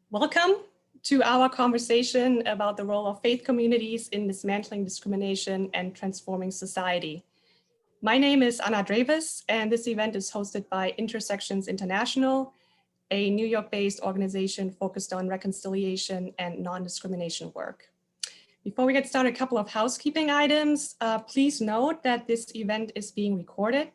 Welcome to our conversation about the role of faith communities in dismantling discrimination and transforming society. My name is Anna Dreves, and this event is hosted by Intersections International, a New York-based organization focused on reconciliation and non-discrimination work. Before we get started, a couple of housekeeping items. Please note that this event is being recorded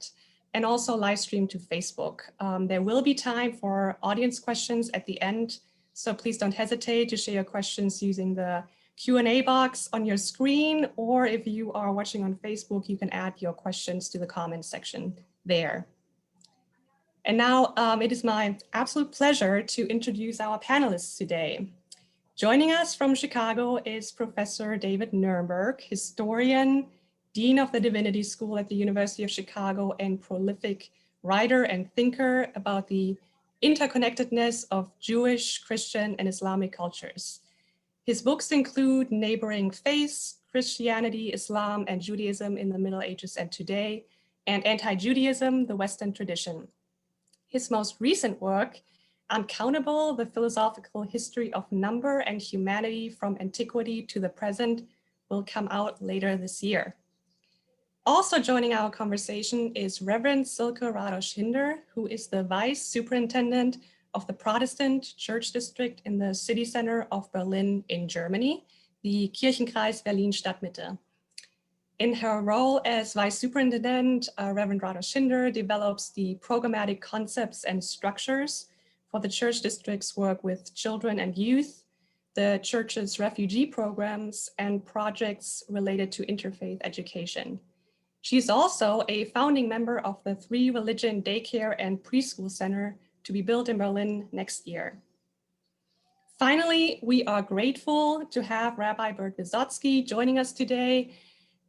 and also live streamed to Facebook. There will be time for audience questions at the end, so please don't hesitate to share your questions using the Q&A box on your screen, or if you are watching on Facebook, you can add your questions to the comment section there. And now it is my absolute pleasure to introduce our panelists today. Joining us from Chicago is Professor David Nirenberg, historian, Dean of the Divinity School at the University of Chicago, and prolific writer and thinker about the interconnectedness of Jewish, Christian, and Islamic cultures. His books include Neighboring Faiths, Christianity, Islam, and Judaism in the Middle Ages and Today, and Anti-Judaism, the Western Tradition. His most recent work, Uncountable, the Philosophical History of Number and Humanity from Antiquity to the Present, will come out later this year. Also joining our conversation is Reverend Silke Radosh-Hinder, who is the Vice Superintendent of the Protestant Church District in the city center of Berlin in Germany, the Kirchenkreis Berlin Stadmitte. In her role as Vice Superintendent, Reverend Radoshinder develops the programmatic concepts and structures for the church district's work with children and youth, the church's refugee programs, and projects related to interfaith education. She's also a founding member of the 3 Religion Daycare and Preschool Center to be built in Berlin next year. Finally, we are grateful to have Rabbi Burton Visotzky joining us today.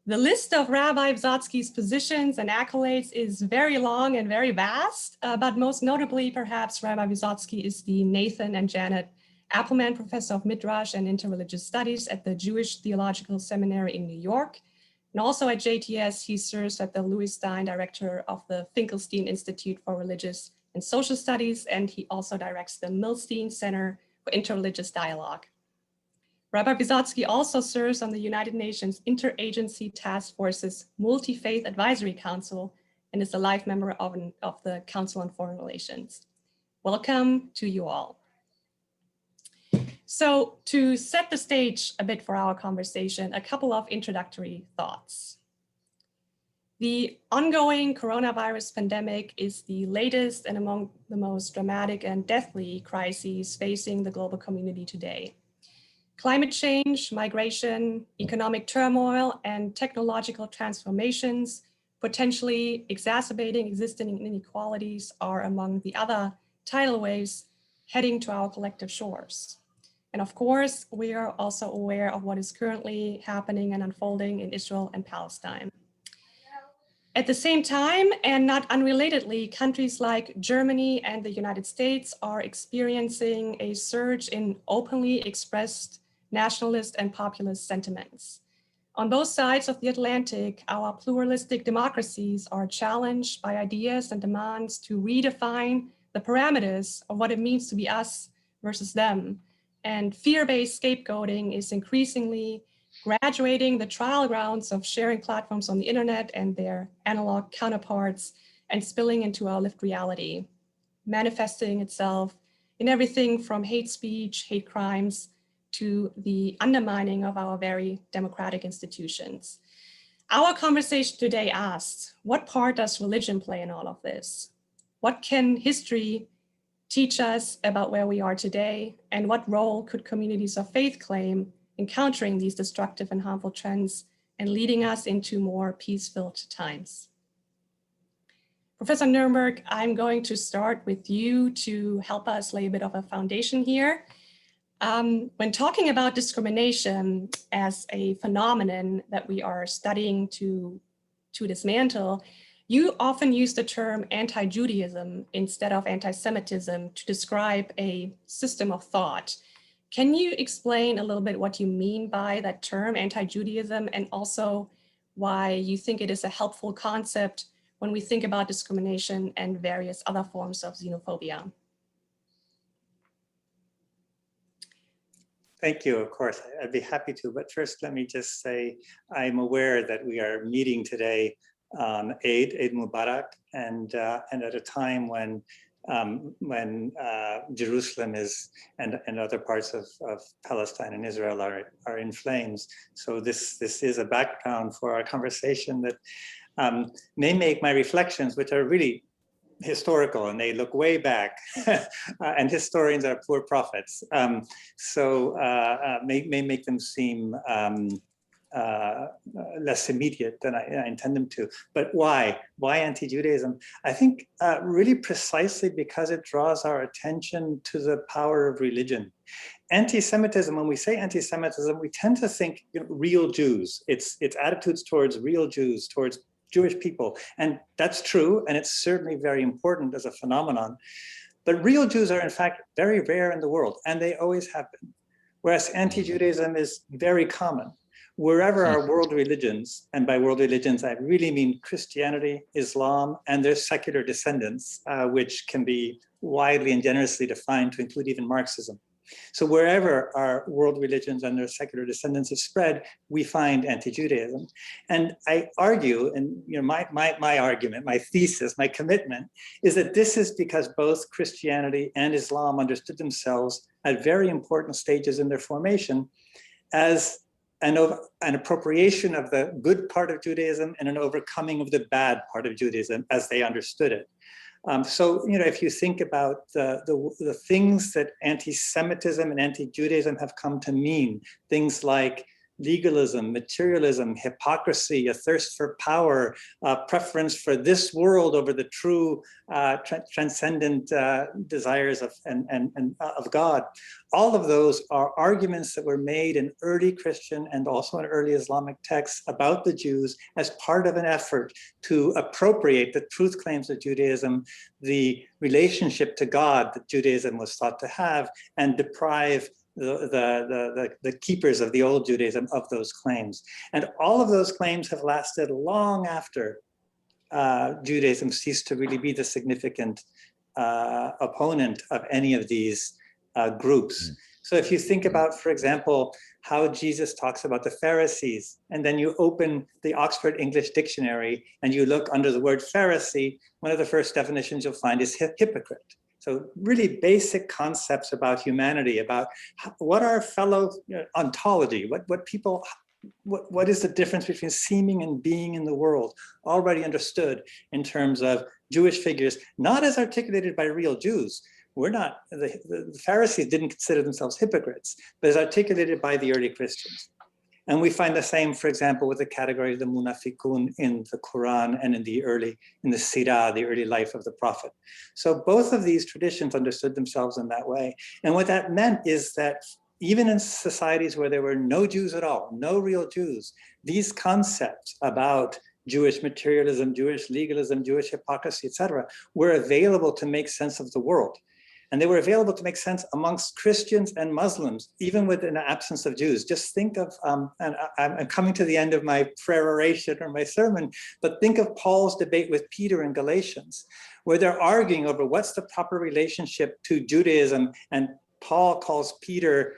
The list of Rabbi Visotzky's positions and accolades is very long and very vast, but most notably, perhaps, Rabbi Visotzky is the Nathan and Janet Appleman Professor of Midrash and Interreligious Studies at the Jewish Theological Seminary in New York. And also at JTS, he serves as the Louis Stein Director of the Finkelstein Institute for Religious and Social Studies, and he also directs the Milstein Center for Interreligious Dialogue. Rabbi Visotzky also serves on the United Nations Interagency Task Force's Multi-Faith Advisory Council and is a life member of the Council on Foreign Relations. Welcome to you all. So to set the stage a bit for our conversation, a couple of introductory thoughts. The ongoing coronavirus pandemic is the latest and among the most dramatic and deathly crises facing the global community today. Climate change, migration, economic turmoil, and technological transformations, potentially exacerbating existing inequalities, are among the other tidal waves heading to our collective shores. And of course, we are also aware of what is currently happening and unfolding in Israel and Palestine. At the same time, and not unrelatedly, countries like Germany and the United States are experiencing a surge in openly expressed nationalist and populist sentiments. On both sides of the Atlantic, our pluralistic democracies are challenged by ideas and demands to redefine the parameters of what it means to be us versus them. And fear-based scapegoating is increasingly graduating the trial grounds of sharing platforms on the internet and their analog counterparts and spilling into our lived reality, manifesting itself in everything from hate speech, hate crimes, to the undermining of our very democratic institutions. Our conversation today asks, what part does religion play in all of this? What can history teach us about where we are today? And what role could communities of faith claim in countering these destructive and harmful trends and leading us into more peace-filled times? Professor Nirenberg, I'm going to start with you to help us lay a bit of a foundation here. When talking about discrimination as a phenomenon that we are studying to dismantle, you often use the term anti-Judaism instead of anti-Semitism to describe a system of thought. Can you explain a little bit what you mean by that term, anti-Judaism, and also why you think it is a helpful concept when we think about discrimination and various other forms of xenophobia? Thank you, of course. I'd be happy to, but first let me just say I'm aware that we are meeting today on Eid Mubarak, and at a time when Jerusalem is and other parts of Palestine and Israel are in flames. So this is a background for our conversation that may make my reflections, which are really historical and they look way back, and historians are poor prophets. May make them seem less immediate than I intend them to. But why? Why anti-Judaism? I think really precisely because it draws our attention to the power of religion. Anti-Semitism, when we say anti-Semitism, we tend to think real Jews. It's attitudes towards real Jews, towards Jewish people. And that's true, and it's certainly very important as a phenomenon. But real Jews are in fact very rare in the world, and they always have been. Whereas anti-Judaism is very common. Wherever our world religions, and by world religions, I really mean Christianity, Islam, and their secular descendants, which can be widely and generously defined to include even Marxism. So wherever our world religions and their secular descendants have spread, we find anti-Judaism. And I argue, and my argument, my thesis, my commitment, is that this is because both Christianity and Islam understood themselves at very important stages in their formation as an appropriation of the good part of Judaism and an overcoming of the bad part of Judaism as they understood it. So, if you think about the things that anti-Semitism and anti-Judaism have come to mean, things like legalism, materialism, hypocrisy, a thirst for power, preference for this world over the true transcendent desires of God. All of those are arguments that were made in early Christian and also in early Islamic texts about the Jews as part of an effort to appropriate the truth claims of Judaism, the relationship to God that Judaism was thought to have, and deprive the keepers of the old Judaism of those claims. And all of those claims have lasted long after Judaism ceased to really be the significant opponent of any of these groups. So if you think about, for example, how Jesus talks about the Pharisees, and then you open the Oxford English Dictionary and you look under the word Pharisee, one of the first definitions you'll find is hypocrite. So really basic concepts about humanity, about what are fellow ontology, what is the difference between seeming and being in the world, already understood in terms of Jewish figures, not as articulated by real Jews. The Pharisees didn't consider themselves hypocrites, but as articulated by the early Christians. And we find the same, for example, with the category of the munafiqun in the Quran and in the Sirah, the early life of the Prophet. So both of these traditions understood themselves in that way. And what that meant is that even in societies where there were no Jews at all, no real Jews, these concepts about Jewish materialism, Jewish legalism, Jewish hypocrisy, etc., were available to make sense of the world. And they were available to make sense amongst Christians and Muslims, even within the absence of Jews. Just think of, and I'm coming to the end of my peroration or my sermon, but think of Paul's debate with Peter in Galatians, where they're arguing over what's the proper relationship to Judaism. And Paul calls Peter,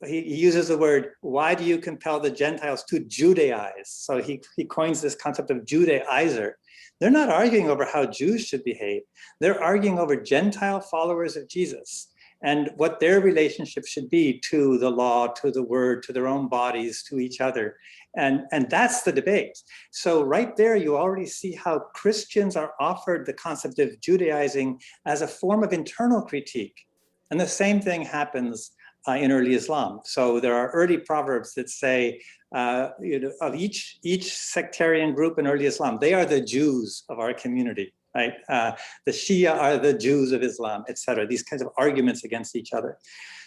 he uses the word, why do you compel the Gentiles to Judaize? So he coins this concept of Judaizer. They're not arguing over how Jews should behave. They're arguing over Gentile followers of Jesus and what their relationship should be to the law, to the word, to their own bodies, to each other. And that's the debate. So right there, you already see how Christians are offered the concept of Judaizing as a form of internal critique. And the same thing happens in early Islam. So there are early proverbs that say, of each sectarian group in early Islam, they are the Jews of our community, right? The Shia are the Jews of Islam, etc. These kinds of arguments against each other.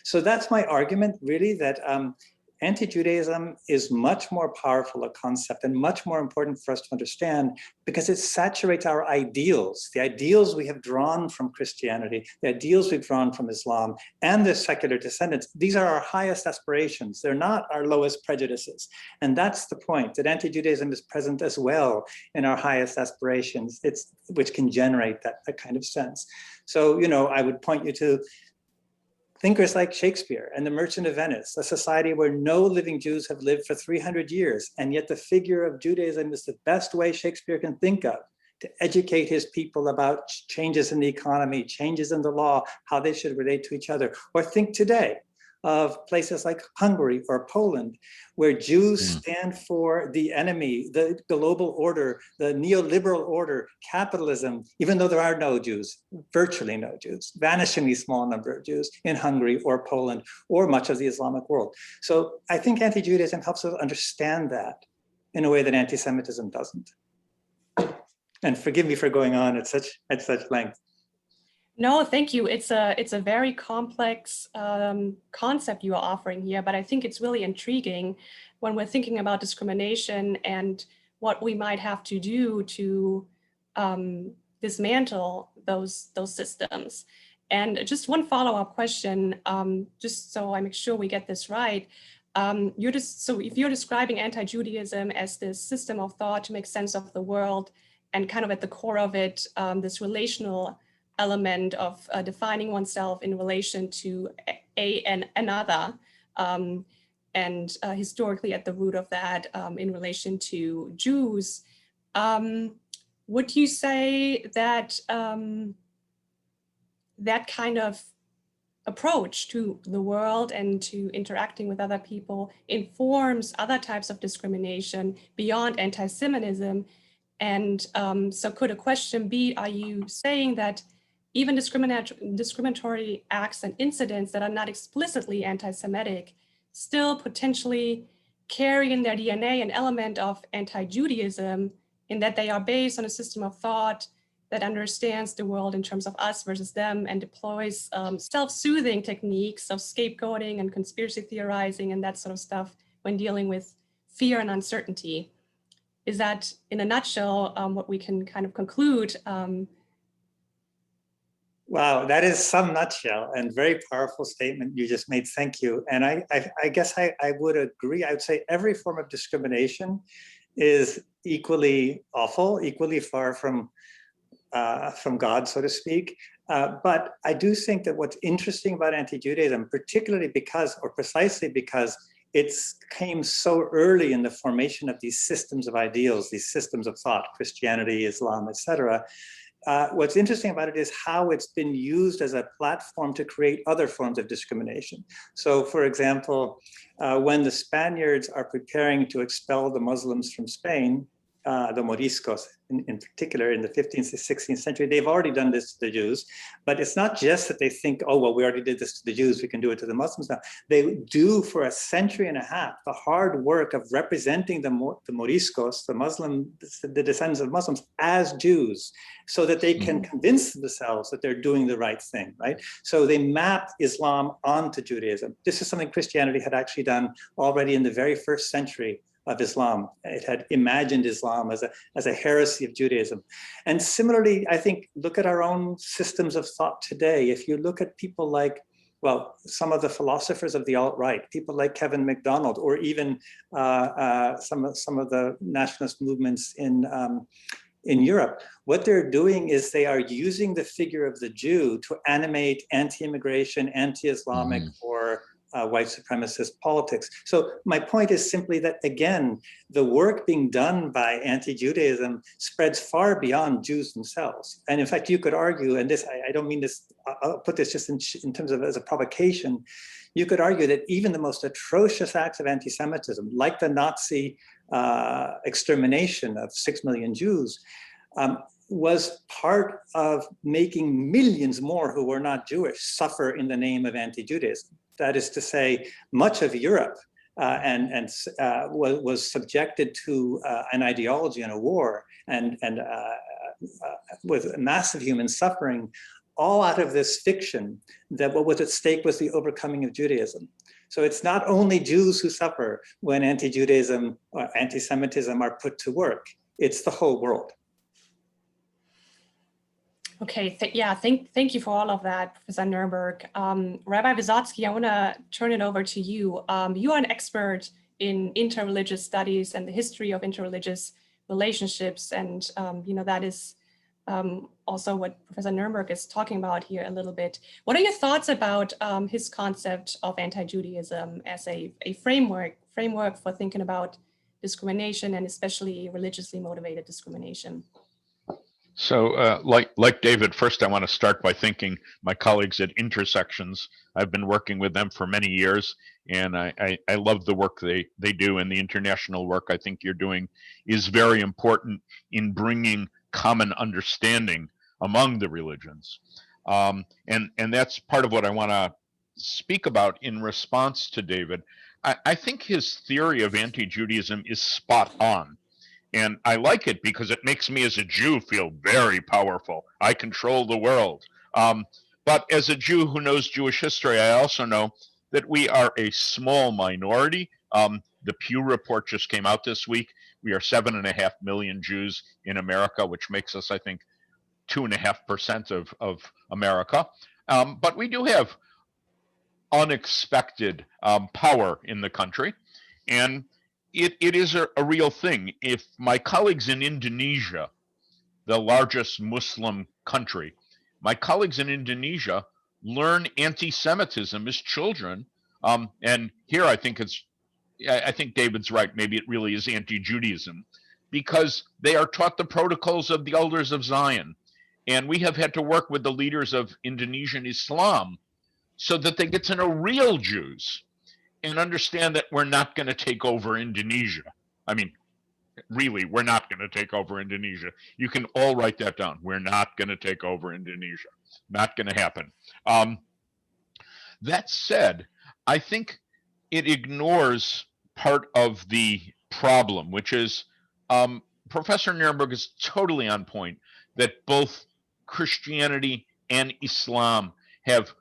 So that's my argument, really, that anti-Judaism is much more powerful a concept and much more important for us to understand because it saturates our ideals, the ideals we have drawn from Christianity, the ideals we've drawn from Islam and their secular descendants. These are our highest aspirations. They're not our lowest prejudices. And that's the point, that anti-Judaism is present as well in our highest aspirations, which can generate that kind of sense. So, I would point you to Thinkers like Shakespeare and the Merchant of Venice, a society where no living Jews have lived for 300 years, and yet the figure of Judaism is the best way Shakespeare can think of to educate his people about changes in the economy, changes in the law, how they should relate to each other. Or think today of places like Hungary or Poland, where Jews stand for the enemy, the global order, the neoliberal order, capitalism, even though there are no Jews, virtually no Jews, vanishingly small number of Jews in Hungary or Poland or much of the Islamic world. So I think anti-Judaism helps us understand that in a way that anti-Semitism doesn't. And forgive me for going on at such length. No, thank you. It's a very complex concept you are offering here, but I think it's really intriguing when we're thinking about discrimination and what we might have to do to dismantle those systems. And just one follow-up question, just so I make sure we get this right. So if you're describing anti-Judaism as this system of thought to make sense of the world, and kind of at the core of it, this relational element of defining oneself in relation to another, and historically at the root of that in relation to Jews, would you say that that kind of approach to the world and to interacting with other people informs other types of discrimination beyond anti-Semitism? And so could a question be, are you saying that even discriminatory acts and incidents that are not explicitly anti-Semitic still potentially carry in their DNA an element of anti-Judaism, in that they are based on a system of thought that understands the world in terms of us versus them and deploys self-soothing techniques of scapegoating and conspiracy theorizing and that sort of stuff when dealing with fear and uncertainty? Is that, in a nutshell, what we can kind of conclude? Wow, that is some nutshell and very powerful statement you just made. Thank you. And I guess I would agree. I would say every form of discrimination is equally awful, equally far from God, so to speak. But I do think that what's interesting about anti-Judaism, particularly because, or precisely because, it came so early in the formation of these systems of ideals, these systems of thought, Christianity, Islam, etc. What's interesting about it is how it's been used as a platform to create other forms of discrimination. So, for example, when the Spaniards are preparing to expel the Muslims from Spain, the Moriscos in particular in the 15th to 16th century, they've already done this to the Jews, but it's not just that they think, oh, well, we already did this to the Jews, we can do it to the Muslims now. They do for a century and a half the hard work of representing the Moriscos, the descendants of Muslims, as Jews, so that they can convince themselves that they're doing the right thing, right? So they map Islam onto Judaism. This is something Christianity had actually done already in the very first century of Islam. It had imagined Islam as a heresy of Judaism. And similarly, I think, look at our own systems of thought today. If you look at people like, well, some of the philosophers of the alt-right, people like Kevin MacDonald, or even some of the nationalist movements in Europe, what they're doing is they are using the figure of the Jew to animate anti-immigration, anti-Islamic, or white supremacist politics. So my point is simply that, again, the work being done by anti-Judaism spreads far beyond Jews themselves. And in fact, you could argue, and this, I don't mean this, I'll put this just in terms of as a provocation, you could argue that even the most atrocious acts of anti-Semitism, like the Nazi extermination of 6 million Jews, was part of making millions more who were not Jewish suffer in the name of anti-Judaism. That is to say, much of Europe was subjected to an ideology and a war, and with massive human suffering, all out of this fiction that what was at stake was the overcoming of Judaism. So it's not only Jews who suffer when anti-Judaism or anti-Semitism are put to work, it's the whole world. Okay, thank you for all of that, Professor Nirenberg. Rabbi Visotzky, I want to turn it over to you. You are an expert in interreligious studies and the history of interreligious relationships, and that is also what Professor Nirenberg is talking about here a little bit. What are your thoughts about his concept of anti-Judaism as a framework for thinking about discrimination, and especially religiously motivated discrimination? So like David, first I want to start by thanking my colleagues at Intersections. I've been working with them for many years, and I love the work they do, and the international work I think you're doing is very important in bringing common understanding among the religions. And that's part of what I want to speak about in response to David. I think his theory of anti-Judaism is spot on. And I like it because it makes me as a Jew feel very powerful. I control the world. But as a Jew who knows Jewish history, I also know that we are a small minority. The Pew report just came out this week. We are 7.5 million Jews in America, which makes us, I think, 2.5% of America. But we do have unexpected power in the country. And it is a real thing. If my colleagues in Indonesia, the largest Muslim country, my colleagues in Indonesia learn anti-Semitism as children, and here I think David's right, maybe it really is anti-Judaism, because they are taught the protocols of the elders of Zion. And we have had to work with the leaders of Indonesian Islam so that they get to know real Jews and understand that we're not going to take over Indonesia. I mean, really, we're not going to take over Indonesia. You can all write that down. We're not going to take over Indonesia. Not going to happen. That said, I think it ignores part of the problem, which is Professor Nirenberg is totally on point that both Christianity and Islam have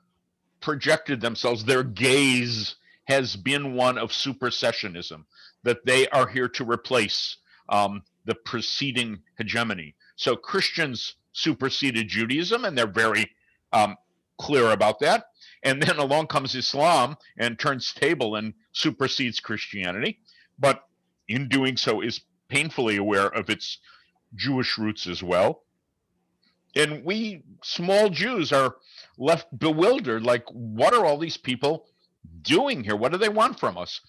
projected themselves, their gaze has been one of supersessionism, that they are here to replace the preceding hegemony. So Christians superseded Judaism, and they're very clear about that. And then along comes Islam and turns table and supersedes Christianity, but in doing so is painfully aware of its Jewish roots as well. And we small Jews are left bewildered, like, what are all these people doing here? What do they want from us?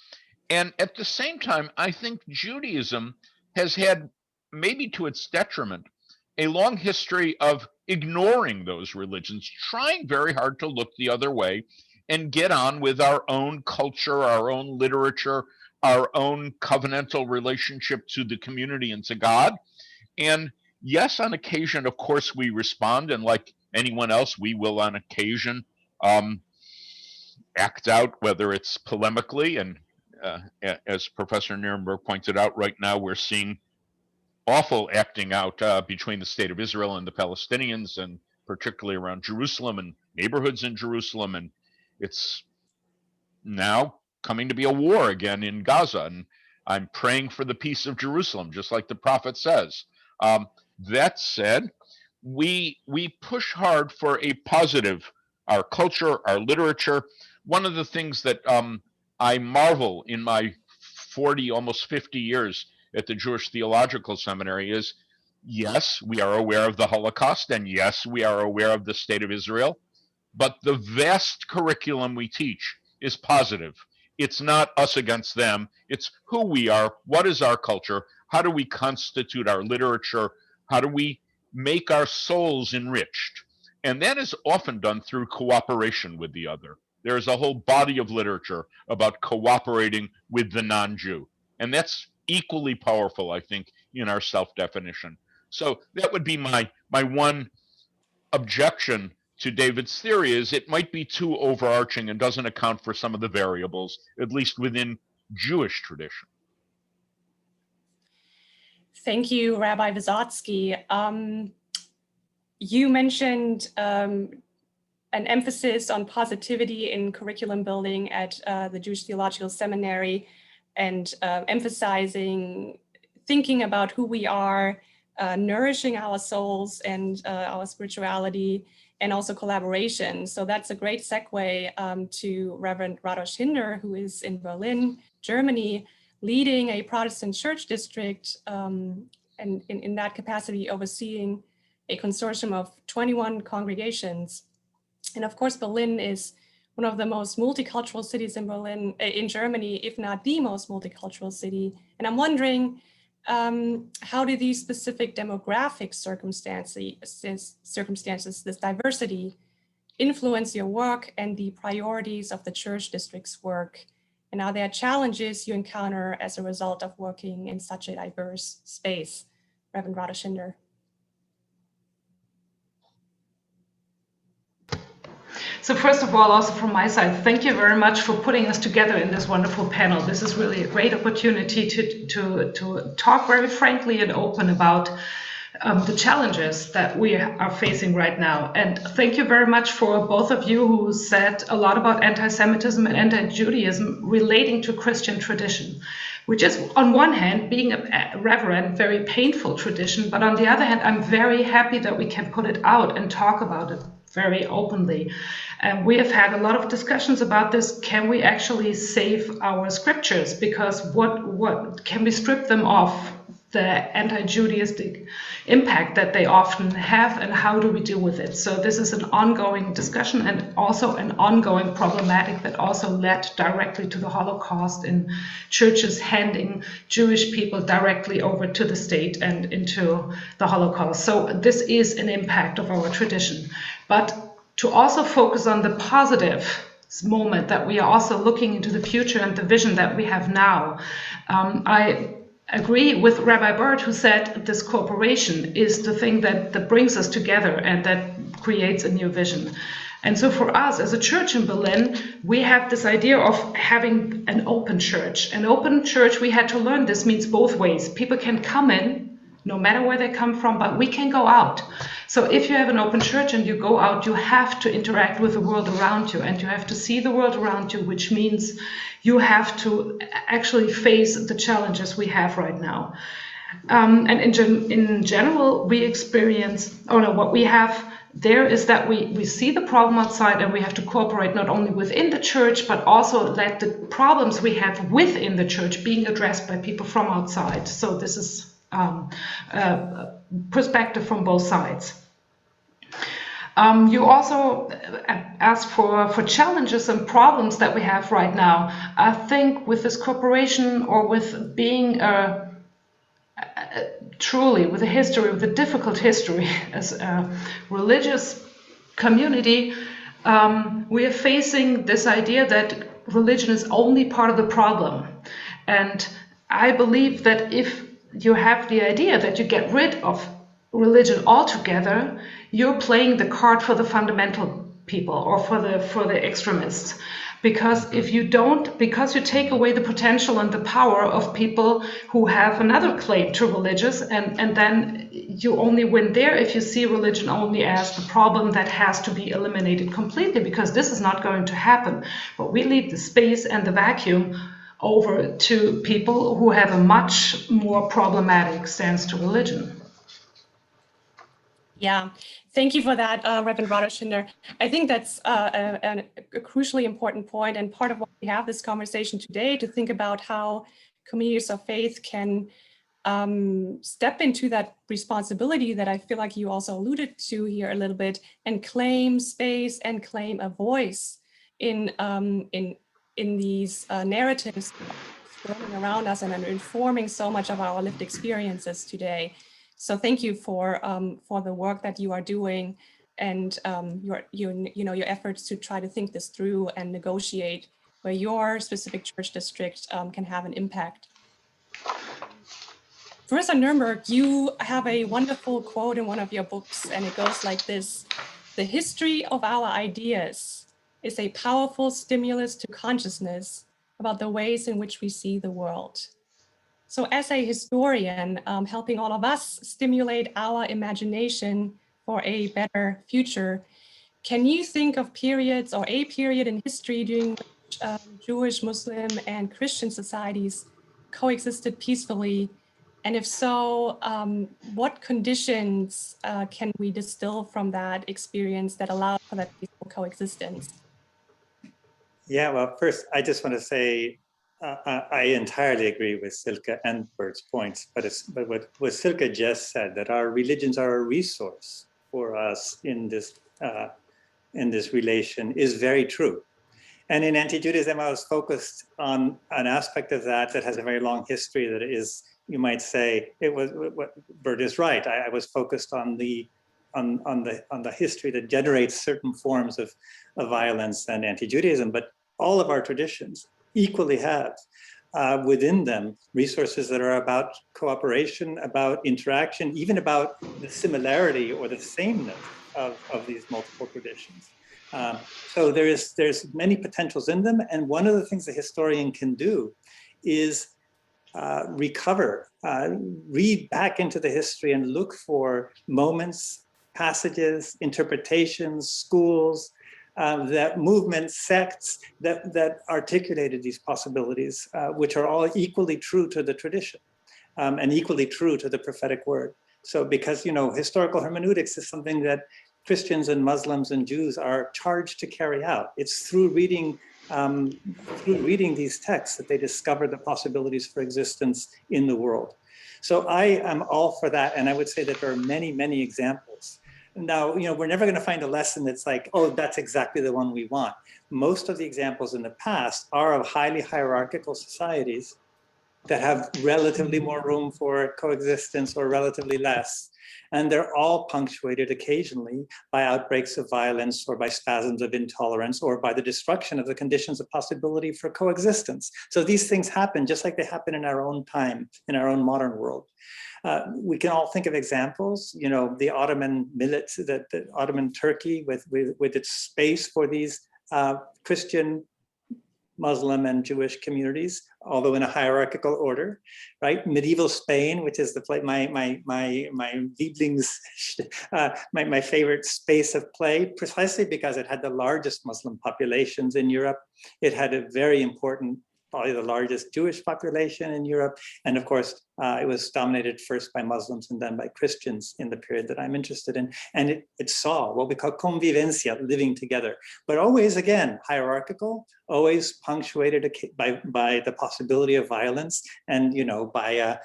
And at the same time, I think Judaism has had, maybe to its detriment, a long history of ignoring those religions, trying very hard to look the other way and get on with our own culture, our own literature, our own covenantal relationship to the community and to God. And yes, on occasion, of course, we respond, and like anyone else, we will on occasion act out, whether it's polemically, and as Professor Nirenberg pointed out, right now we're seeing awful acting out between the state of Israel and the Palestinians, and particularly around Jerusalem and neighborhoods in Jerusalem. And it's now coming to be a war again in Gaza. And I'm praying for the peace of Jerusalem, just like the prophet says. That said, we push hard for a positive, our culture, our literature. One of the things that I marvel in my 40, almost 50 years at the Jewish Theological Seminary is, yes, we are aware of the Holocaust, and yes, we are aware of the state of Israel, but the vast curriculum we teach is positive. It's not us against them. It's who we are, what is our culture, how do we constitute our literature, how do we make our souls enriched? And that is often done through cooperation with the other. There is a whole body of literature about cooperating with the non-Jew. And that's equally powerful, I think, in our self-definition. So that would be my one objection to David's theory, is it might be too overarching and doesn't account for some of the variables, at least within Jewish tradition. Thank you, Rabbi Visotzky. You mentioned an emphasis on positivity in curriculum building at the Jewish Theological Seminary, and emphasizing thinking about who we are, nourishing our souls and our spirituality, and also collaboration. So that's a great segue to Reverend Radoshinder, who is in Berlin, Germany, leading a Protestant church district, and in that capacity overseeing a consortium of 21 congregations. And of course, Berlin is one of the most multicultural cities in Germany, if not the most multicultural city. And I'm wondering, how do these specific demographic circumstances, this diversity, influence your work and the priorities of the church district's work? And are there challenges you encounter as a result of working in such a diverse space? Reverend Radoshinder. So first of all, also from my side, thank you very much for putting us together in this wonderful panel. This is really a great opportunity to talk very frankly and open about the challenges that we are facing right now. And thank you very much for both of you who said a lot about anti-Semitism and anti-Judaism relating to Christian tradition, which is on one hand, being a reverend, very painful tradition, but on the other hand, I'm very happy that we can put it out and talk about it very openly. And we have had a lot of discussions about this. Can we actually save our scriptures? Because what can we strip them off the anti-Judaistic impact that they often have, and how do we deal with it? So this is an ongoing discussion and also an ongoing problematic that also led directly to the Holocaust in churches handing Jewish people directly over to the state and into the Holocaust. So this is an impact of our tradition. But to also focus on the positive moment that we are also looking into the future and the vision that we have now, I agree with Rabbi Bert, who said this cooperation is the thing that brings us together and that creates a new vision. And so for us as a church in Berlin, we have this idea of having an open church. An open church, we had to learn this means both ways. People can come in, no matter where they come from, but we can go out. So if you have an open church and you go out, you have to interact with the world around you, and you have to see the world around you, which means you have to actually face the challenges we have right now. And in general, we experience, what we have there is that we see the problem outside, and we have to cooperate not only within the church, but also let the problems we have within the church being addressed by people from outside. So this is perspective from both sides. You also asked for challenges and problems that we have right now. I think with this cooperation, or with being truly with a history, with a difficult history as a religious community, we are facing this idea that religion is only part of the problem. And I believe that if you have the idea that you get rid of religion altogether, you're playing the card for the fundamental people, or for the extremists. Because if you don't, because you take away the potential and the power of people who have another claim to religious, and then you only win there if you see religion only as the problem that has to be eliminated completely, because this is not going to happen. But we leave the space and the vacuum over to people who have a much more problematic stance to religion. Yeah, thank you for that, Reverend Radoshinder. I think that's a crucially important point, and part of why we have this conversation today, to think about how communities of faith can step into that responsibility that I feel like you also alluded to here a little bit, and claim space and claim a voice in these narratives swirling around us and are informing so much of our lived experiences today. So thank you for the work that you are doing, and your efforts to try to think this through and negotiate where your specific church district can have an impact. Professor Nirenberg, you have a wonderful quote in one of your books, and it goes like this: "The history of our ideas is a powerful stimulus to consciousness about the ways in which we see the world." So as a historian, helping all of us stimulate our imagination for a better future, can you think of periods or a period in history during which Jewish, Muslim, and Christian societies coexisted peacefully? And if so, what conditions can we distill from that experience that allowed for that peaceful coexistence? Yeah, well, first, I just want to say I entirely agree with Silke and Bert's points, but what Silke just said, that our religions are a resource for us in this relation, is very true. And in anti-Judaism, I was focused on an aspect of that has a very long history. That is, you might say, it was what Bert is right. I was focused on the history that generates certain forms of violence and anti-Judaism, but all of our traditions equally have within them resources that are about cooperation, about interaction, even about the similarity or the sameness of these multiple traditions. So there's many potentials in them, and one of the things a historian can do is recover, read back into the history and look for moments, passages, interpretations, schools, that movements, sects that articulated these possibilities, which are all equally true to the tradition and equally true to the prophetic word. So because, historical hermeneutics is something that Christians and Muslims and Jews are charged to carry out. It's through reading these texts that they discover the possibilities for existence in the world. So I am all for that, and I would say that there are many, many examples. Now, we're never going to find a lesson that's like, oh, that's exactly the one we want. Most of the examples in the past are of highly hierarchical societies that have relatively more room for coexistence or relatively less. And they're all punctuated occasionally by outbreaks of violence or by spasms of intolerance or by the destruction of the conditions of possibility for coexistence. So these things happen just like they happen in our own time, in our own modern world. We can all think of examples, the Ottoman millet, the Ottoman Turkey with its space for these Christian, Muslim and Jewish communities, although in a hierarchical order, right? Medieval Spain, which is the play, my Lieblings, my favorite space of play, precisely because it had the largest Muslim populations in Europe. It had a very important, probably the largest Jewish population in Europe. And of course, it was dominated first by Muslims and then by Christians in the period that I'm interested in. And it saw what we call convivencia, living together, but always, again, hierarchical, always punctuated by the possibility of violence and, by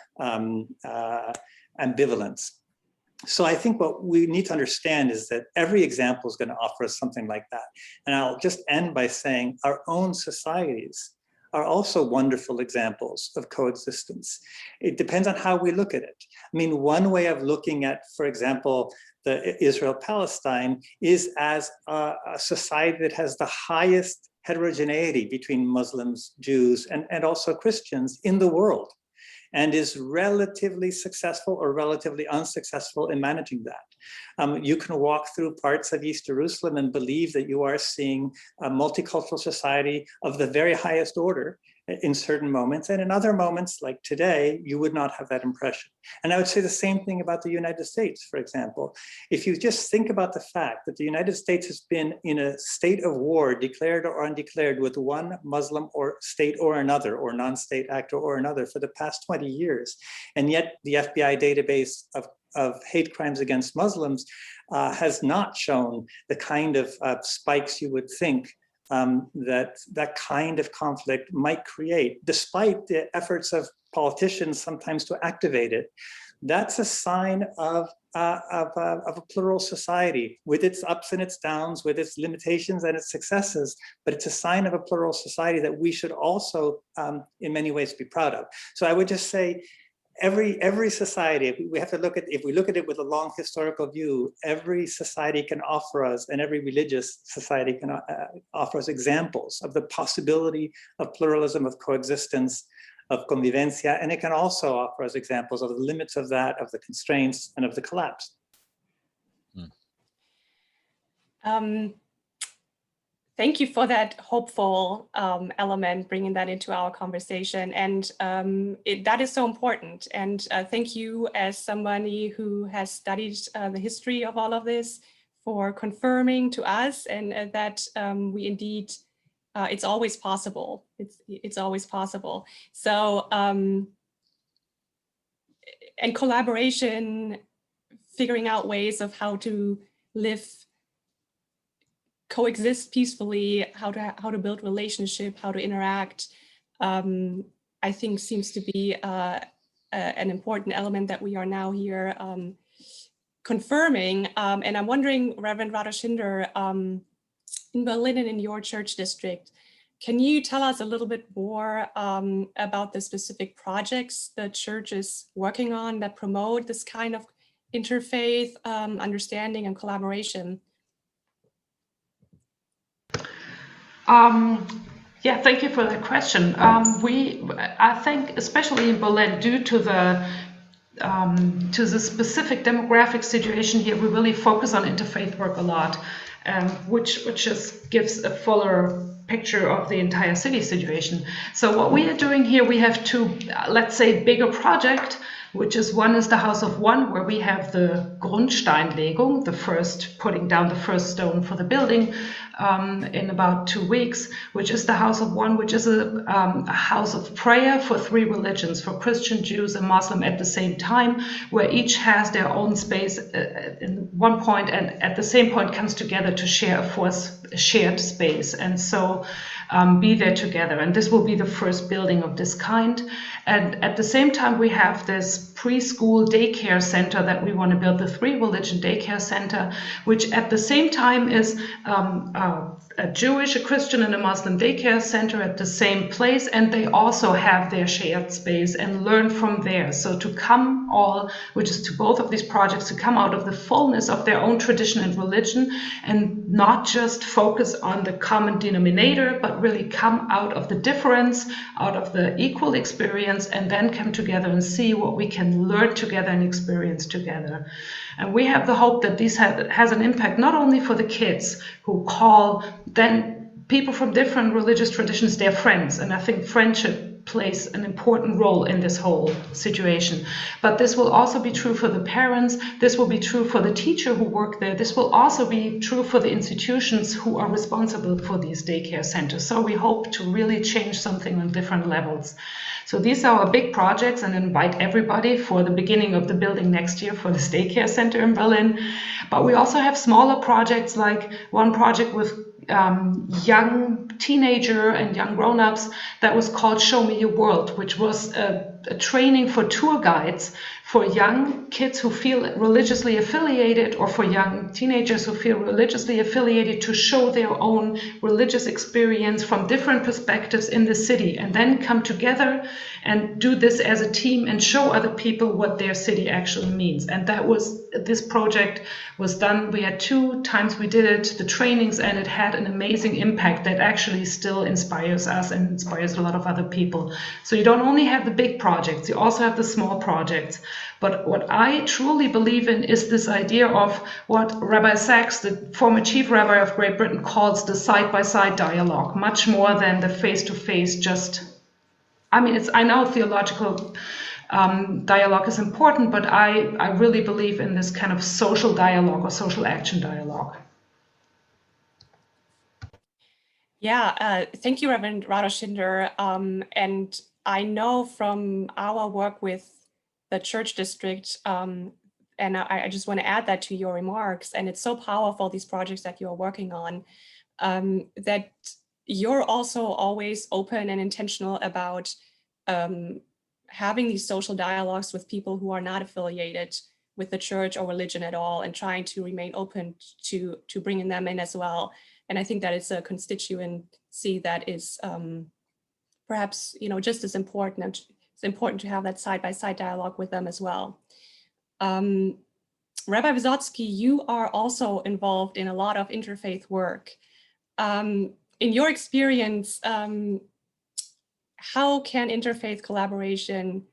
ambivalence. So I think what we need to understand is that every example is going to offer us something like that. And I'll just end by saying our own societies are also wonderful examples of coexistence. It depends on how we look at it. I mean, one way of looking at, for example, the Israel-Palestine is as a society that has the highest heterogeneity between Muslims, Jews, and also Christians in the world, and is relatively successful or relatively unsuccessful in managing that. You can walk through parts of East Jerusalem and believe that you are seeing a multicultural society of the very highest order in certain moments, and in other moments, like today, you would not have that impression. And I would say the same thing about the United States, for example. If you just think about the fact that the United States has been in a state of war, declared or undeclared, with one Muslim or state or another, or non-state actor or another for the past 20 years, and yet the FBI database of hate crimes against Muslims has not shown the kind of spikes you would think that kind of conflict might create, despite the efforts of politicians sometimes to activate it. That's a sign of a plural society with its ups and its downs, with its limitations and its successes, but it's a sign of a plural society that we should also, in many ways, be proud of. So I would just say, every society, if we look at it with a long historical view, every society can offer us, and every religious society can offer us examples of the possibility of pluralism, of coexistence, of convivencia, and it can also offer us examples of the limits of that, of the constraints, and of the collapse. Thank you for that hopeful element, bringing that into our conversation. And that is so important. And thank you, as somebody who has studied the history of all of this, for confirming to us and that we indeed, it's always possible. It's always possible. So, and collaboration, figuring out ways of how to live, coexist peacefully, how to build relationship, how to interact, I think seems to be an important element that we are now here confirming. And I'm wondering, Reverend Radoshinder, in Berlin and in your church district, can you tell us a little bit more about the specific projects the church is working on that promote this kind of interfaith understanding and collaboration? Yeah, thank you for that question. I think, especially in Berlin, due to the specific demographic situation here, we really focus on interfaith work a lot, which just gives a fuller picture of the entire city situation. So what we are doing here, we have two, let's say, bigger projects, which is one is the House of One, where we have the Grundsteinlegung, the first putting down the first stone for the building in about 2 weeks, which is the House of One, which is a house of prayer for 3 religions, for Christian, Jews, and Muslim at the same time, where each has their own space in one point, and at the same point comes together to share a shared space, and so be there together. And this will be the first building of this kind. And at the same time, we have this preschool daycare center that we want to build, the 3 religion daycare center, which at the same time is a Jewish, a Christian, and a Muslim daycare center at the same place, and they also have their shared space and learn from there. So to come all, which is to both of these projects, to come out of the fullness of their own tradition and religion, and not just focus on the common denominator, but really come out of the difference, out of the equal experience, and then come together and see what we can learn together and experience together. And we have the hope that this has an impact not only for the kids who call then people from different religious traditions their friends, and I think friendship plays an important role in this whole situation. But this will also be true for the parents, this will be true for the teacher who work there, this will also be true for the institutions who are responsible for these daycare centers. So we hope to really change something on different levels. So these are our big projects, and invite everybody for the beginning of the building next year for this daycare center in Berlin. But we also have smaller projects, like one project with young teenager and young grown-ups that was called Show Me Your World, which was a training for tour guides for young kids who feel religiously affiliated, or for young teenagers who feel religiously affiliated, to show their own religious experience from different perspectives in the city, and then come together and do this as a team and show other people what their city actually means. And this project was done. We had 2 times we did it, the trainings, and it had an amazing impact that actually still inspires us and inspires a lot of other people. So you don't only have the big projects, you also have the small projects. But what I truly believe in is this idea of what Rabbi Sachs, the former chief rabbi of Great Britain, calls the side-by-side dialogue, much more than the face-to-face I know theological dialogue is important, but I really believe in this kind of social dialogue or social action dialogue. Yeah, thank you, Reverend Radoshinder. And I know from our work with the church district, and I just want to add that to your remarks, and it's so powerful, these projects that you're working on, that you're also always open and intentional about having these social dialogues with people who are not affiliated with the church or religion at all, and trying to remain open to bringing them in as well. And I think that it's a constituency that is perhaps just as important. It's important to have that side-by-side dialogue with them as well. Rabbi Visotzky, you are also involved in a lot of interfaith work. In your experience, how can interfaith collaboration,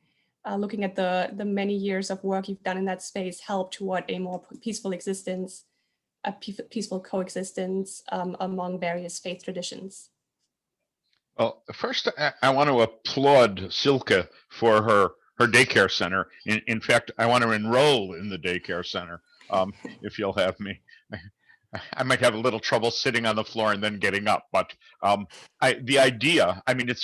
looking at the many years of work you've done in that space, help toward a more peaceful existence, a peaceful coexistence among various faith traditions? Well, first, I want to applaud Silke for her daycare center. In fact, I want to enroll in the daycare center, if you'll have me. I might have a little trouble sitting on the floor and then getting up, but the idea, I mean, it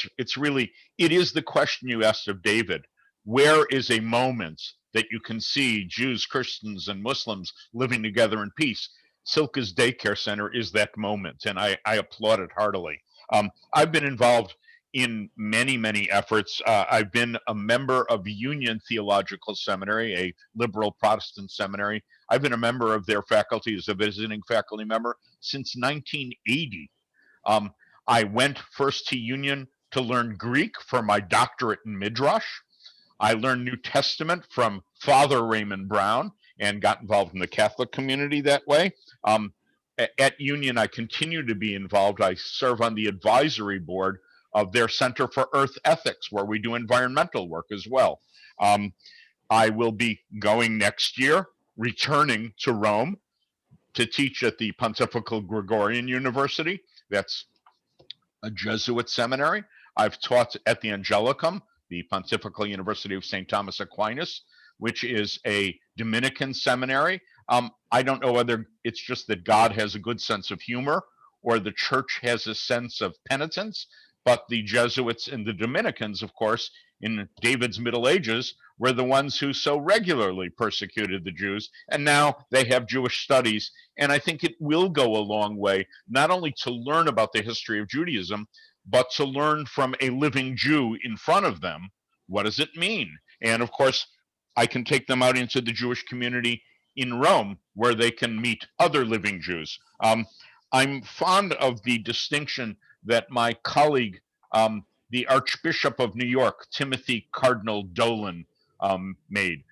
is the question you asked of David. Where is a moment that you can see Jews, Christians, and Muslims living together in peace? Silke's daycare center is that moment, and I applaud it heartily. I've been involved in many, many efforts. I've been a member of Union Theological Seminary, a liberal Protestant seminary. I've been a member of their faculty as a visiting faculty member since 1980. I went first to Union to learn Greek for my doctorate in Midrash. I learned New Testament from Father Raymond Brown and got involved in the Catholic community that way. At Union, I continue to be involved. I serve on the advisory board of their Center for Earth Ethics, where we do environmental work as well. I will be going next year, returning to Rome to teach at the Pontifical Gregorian University. That's a Jesuit seminary. I've taught at the Angelicum, the Pontifical University of St. Thomas Aquinas, which is a Dominican seminary. I don't know whether it's just that God has a good sense of humor or the church has a sense of penitence, but the Jesuits and the Dominicans, of course, in David's Middle Ages, were the ones who so regularly persecuted the Jews, and now they have Jewish studies. And I think it will go a long way, not only to learn about the history of Judaism, but to learn from a living Jew in front of them, what does it mean? And of course, I can take them out into the Jewish community in Rome, where they can meet other living Jews. I'm fond of the distinction that my colleague, the Archbishop of New York, Timothy Cardinal Dolan, made.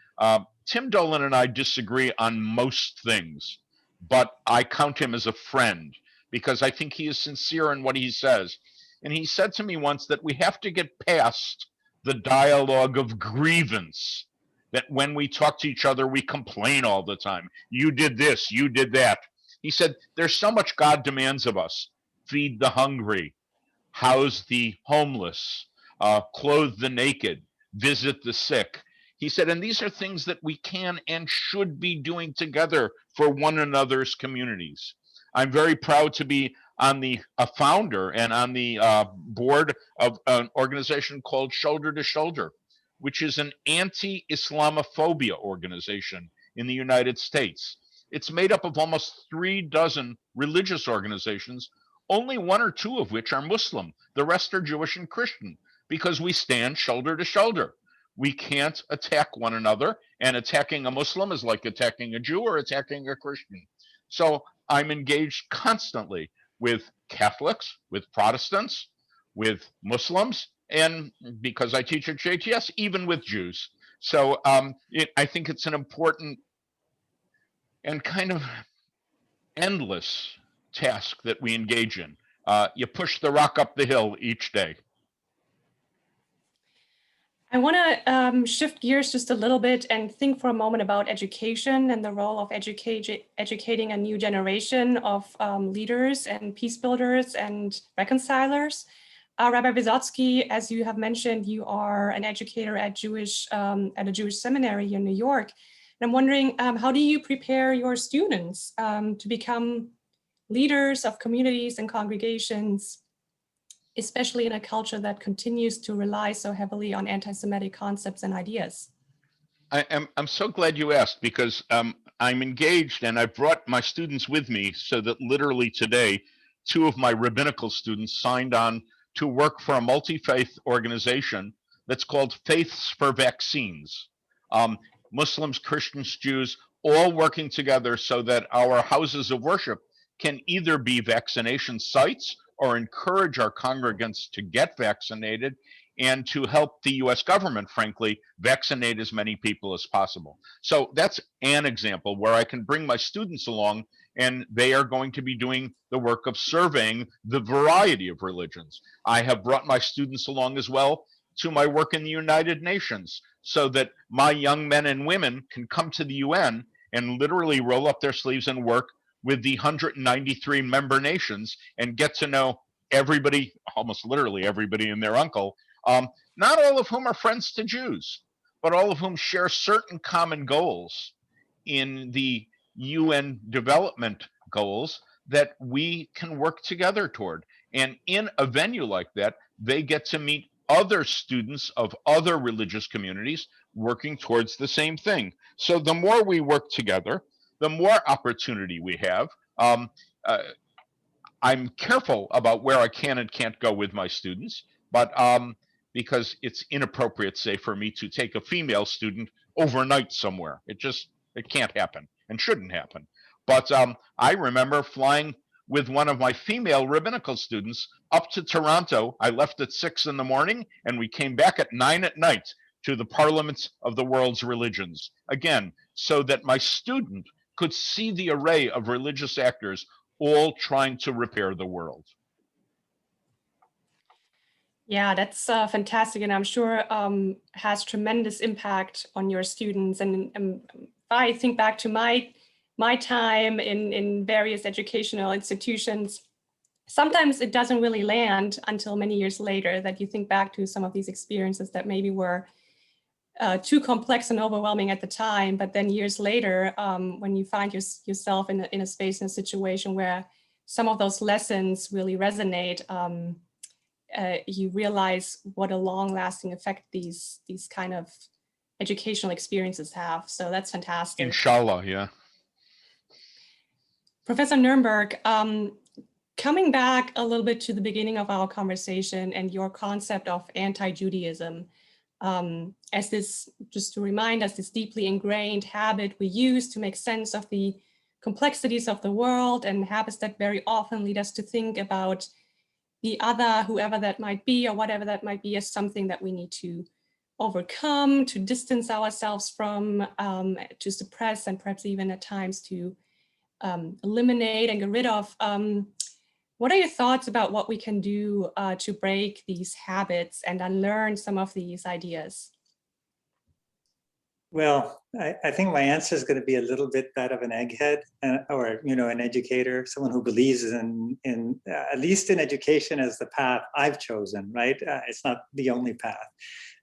Tim Dolan and I disagree on most things, but I count him as a friend because I think he is sincere in what he says. And he said to me once that we have to get past the dialogue of grievance, that when we talk to each other, we complain all the time. You did this, you did that. He said, there's so much God demands of us. Feed the hungry, house the homeless, clothe the naked, visit the sick. He said, and these are things that we can and should be doing together for one another's communities. I'm very proud to be on a founder and on the board of an organization called Shoulder to Shoulder, which is an anti-Islamophobia organization in the United States. It's made up of almost 36 religious organizations, only 1 or 2 of which are Muslim. The rest are Jewish and Christian, because we stand shoulder to shoulder. We can't attack one another, and attacking a Muslim is like attacking a Jew or attacking a Christian. So I'm engaged constantly with Catholics, with Protestants, with Muslims, and because I teach at JTS, even with Jews. So I think it's an important and kind of endless task that we engage in. You push the rock up the hill each day. I want to shift gears just a little bit and think for a moment about education and the role of educating a new generation of leaders and peace builders and reconcilers. Rabbi Visotzky, as you have mentioned, you are an educator at a Jewish seminary here in New York. And I'm wondering, how do you prepare your students to become leaders of communities and congregations, especially in a culture that continues to rely so heavily on anti-Semitic concepts and ideas? I'm so glad you asked, because I'm engaged and I've brought my students with me so that literally today, 2 of my rabbinical students signed on to work for a multi-faith organization that's called Faiths for Vaccines. Muslims, Christians, Jews, all working together so that our houses of worship can either be vaccination sites or encourage our congregants to get vaccinated and to help the US government, frankly, vaccinate as many people as possible. So that's an example where I can bring my students along, and they are going to be doing the work of surveying the variety of religions. I have brought my students along as well to my work in the United Nations, so that my young men and women can come to the UN and literally roll up their sleeves and work with the 193 member nations and get to know everybody, almost literally everybody and their uncle, not all of whom are friends to Jews, but all of whom share certain common goals in the UN development goals that we can work together toward. And in a venue like that, they get to meet other students of other religious communities working towards the same thing. So the more we work together, the more opportunity we have. I'm careful about where I can and can't go with my students, but because it's inappropriate, say, for me to take a female student overnight somewhere. It can't happen and shouldn't happen. But I remember flying with one of my female rabbinical students up to Toronto. I left at 6 in the morning and we came back at 9 at night to the parliaments of the world's religions. Again, so that my student could see the array of religious actors all trying to repair the world. Yeah, that's fantastic, and I'm sure has tremendous impact on your students. And if I think back to my time in various educational institutions, sometimes it doesn't really land until many years later that you think back to some of these experiences that maybe were too complex and overwhelming at the time, but then years later, when you find yourself in a space, in a situation where some of those lessons really resonate, you realize what a long-lasting effect these kind of educational experiences have. So that's fantastic. Inshallah, yeah. Professor Nirenberg, coming back a little bit to the beginning of our conversation and your concept of anti-Judaism, as this, just to remind us, this deeply ingrained habit we use to make sense of the complexities of the world, and habits that very often lead us to think about the other, whoever that might be or whatever that might be, as something that we need to overcome, to distance ourselves from, to suppress, and perhaps even at times to eliminate and get rid of. What are your thoughts about what we can do to break these habits and unlearn some of these ideas? Well, I think my answer is going to be a little bit that of an egghead, or an educator, someone who believes in at least in education as the path I've chosen. Right? It's not the only path,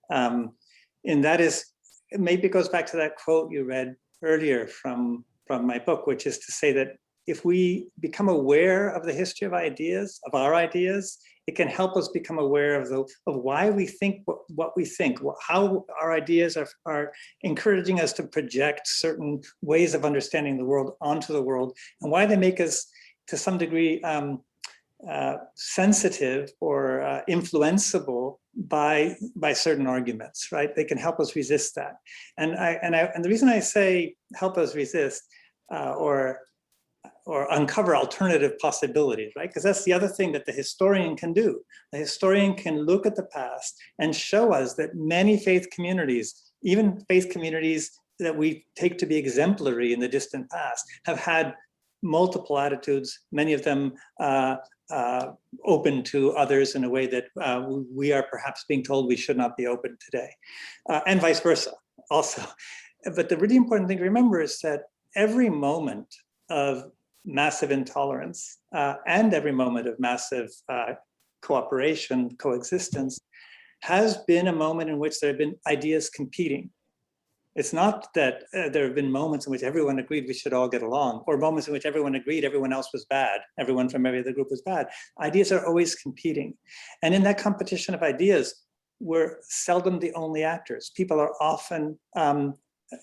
and that is, maybe it goes back to that quote you read earlier from my book, which is to say that if we become aware of the history of ideas, of our ideas, it can help us become aware of why we think what we think, how our ideas are encouraging us to project certain ways of understanding the world onto the world, and why they make us, to some degree, sensitive or influenceable by certain arguments. Right? They can help us resist that, and the reason I say help us resist or uncover alternative possibilities, right? Because that's the other thing that the historian can do. The historian can look at the past and show us that many faith communities, even faith communities that we take to be exemplary in the distant past, have had multiple attitudes, many of them open to others in a way that we are perhaps being told we should not be open today, and vice versa also. But the really important thing to remember is that every moment of massive intolerance and every moment of massive cooperation, coexistence, has been a moment in which there have been ideas competing. It's not that there have been moments in which everyone agreed we should all get along, or moments in which everyone agreed everyone else was bad, everyone from every other group was bad. Ideas are always competing. And in that competition of ideas, we're seldom the only actors. People are often,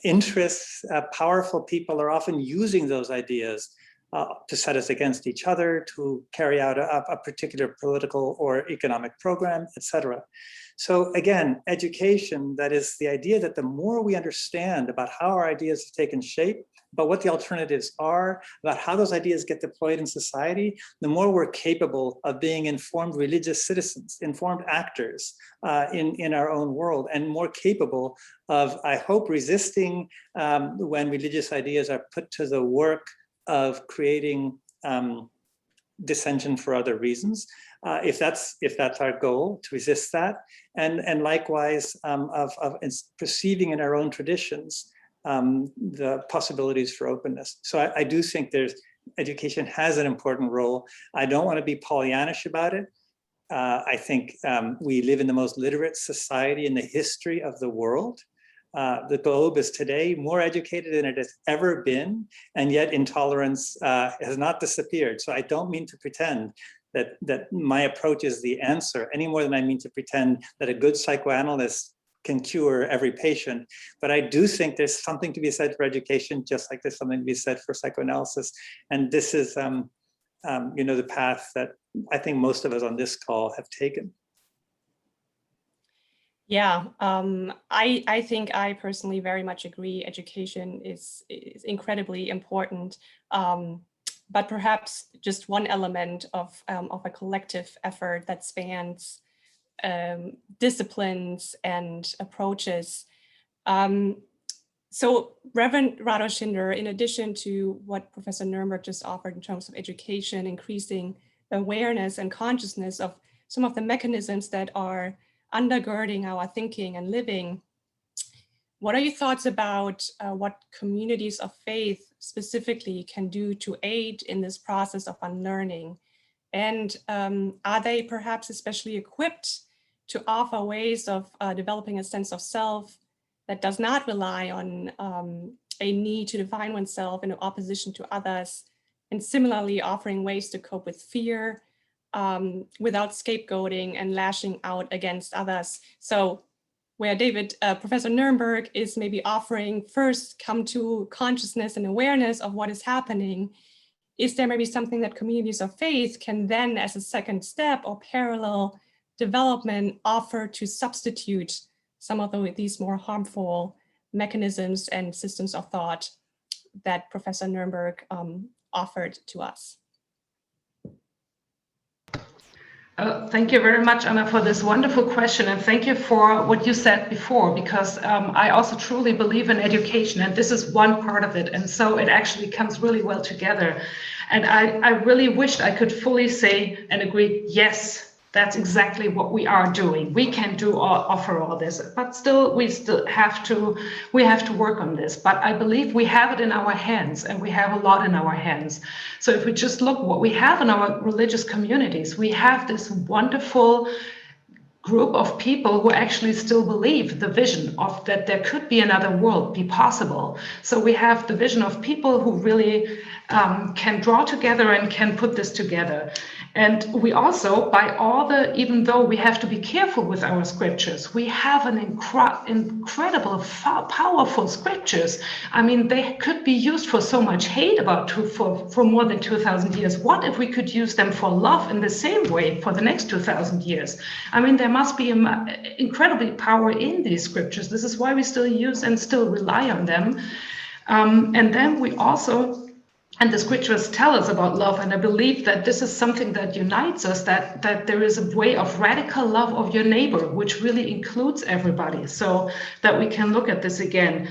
interests, powerful people are often using those ideas to set us against each other, to carry out a particular political or economic program, etc. So again, education, that is the idea that the more we understand about how our ideas have taken shape, about what the alternatives are, about how those ideas get deployed in society, the more we're capable of being informed religious citizens, informed actors in our own world, and more capable of, I hope, resisting when religious ideas are put to the work of creating dissension for other reasons, if that's our goal, to resist that, and likewise of perceiving in our own traditions the possibilities for openness. So I do think education has an important role. I don't want to be Pollyannish about it. I think we live in the most literate society in the history of the world. The globe is today more educated than it has ever been, and yet intolerance has not disappeared. So I don't mean to pretend that my approach is the answer any more than I mean to pretend that a good psychoanalyst can cure every patient. But I do think there's something to be said for education, just like there's something to be said for psychoanalysis. And this is, the path that I think most of us on this call have taken. Yeah, I think I personally very much agree. Education is incredibly important, but perhaps just one element of a collective effort that spans disciplines and approaches. So Reverend Radoshinder, in addition to what Professor Nirenberg just offered in terms of education, increasing awareness and consciousness of some of the mechanisms that are undergirding our thinking and living, what are your thoughts about what communities of faith specifically can do to aid in this process of unlearning? And are they perhaps especially equipped to offer ways of developing a sense of self that does not rely on a need to define oneself in opposition to others, and similarly offering ways to cope with fear without scapegoating and lashing out against others? So where Professor Nirenberg is maybe offering first come to consciousness and awareness of what is happening, is there maybe something that communities of faith can then, as a second step or parallel development, offer to substitute some of these more harmful mechanisms and systems of thought that Professor Nirenberg offered to us? Thank you very much, Anna, for this wonderful question. And thank you for what you said before, because I also truly believe in education, and this is one part of it. And so it actually comes really well together. And I really wished I could fully say and agree, yes, that's exactly what we are doing. We can offer all this, but we still have to work on this. But I believe we have it in our hands, and we have a lot in our hands. So if we just look what we have in our religious communities, we have this wonderful group of people who actually still believe the vision of that there could be another world be possible. So we have the vision of people who really can draw together and can put this together. And we also, even though we have to be careful with our scriptures, we have an incredible, powerful scriptures. I mean, they could be used for so much hate for more than 2,000 years. What if we could use them for love in the same way for the next 2,000 years? I mean, there must be incredibly power in these scriptures. This is why we still use and still rely on them. And then we also, and the scriptures tell us about love, and I believe that this is something that unites us, that there is a way of radical love of your neighbor, which really includes everybody, so that we can look at this again.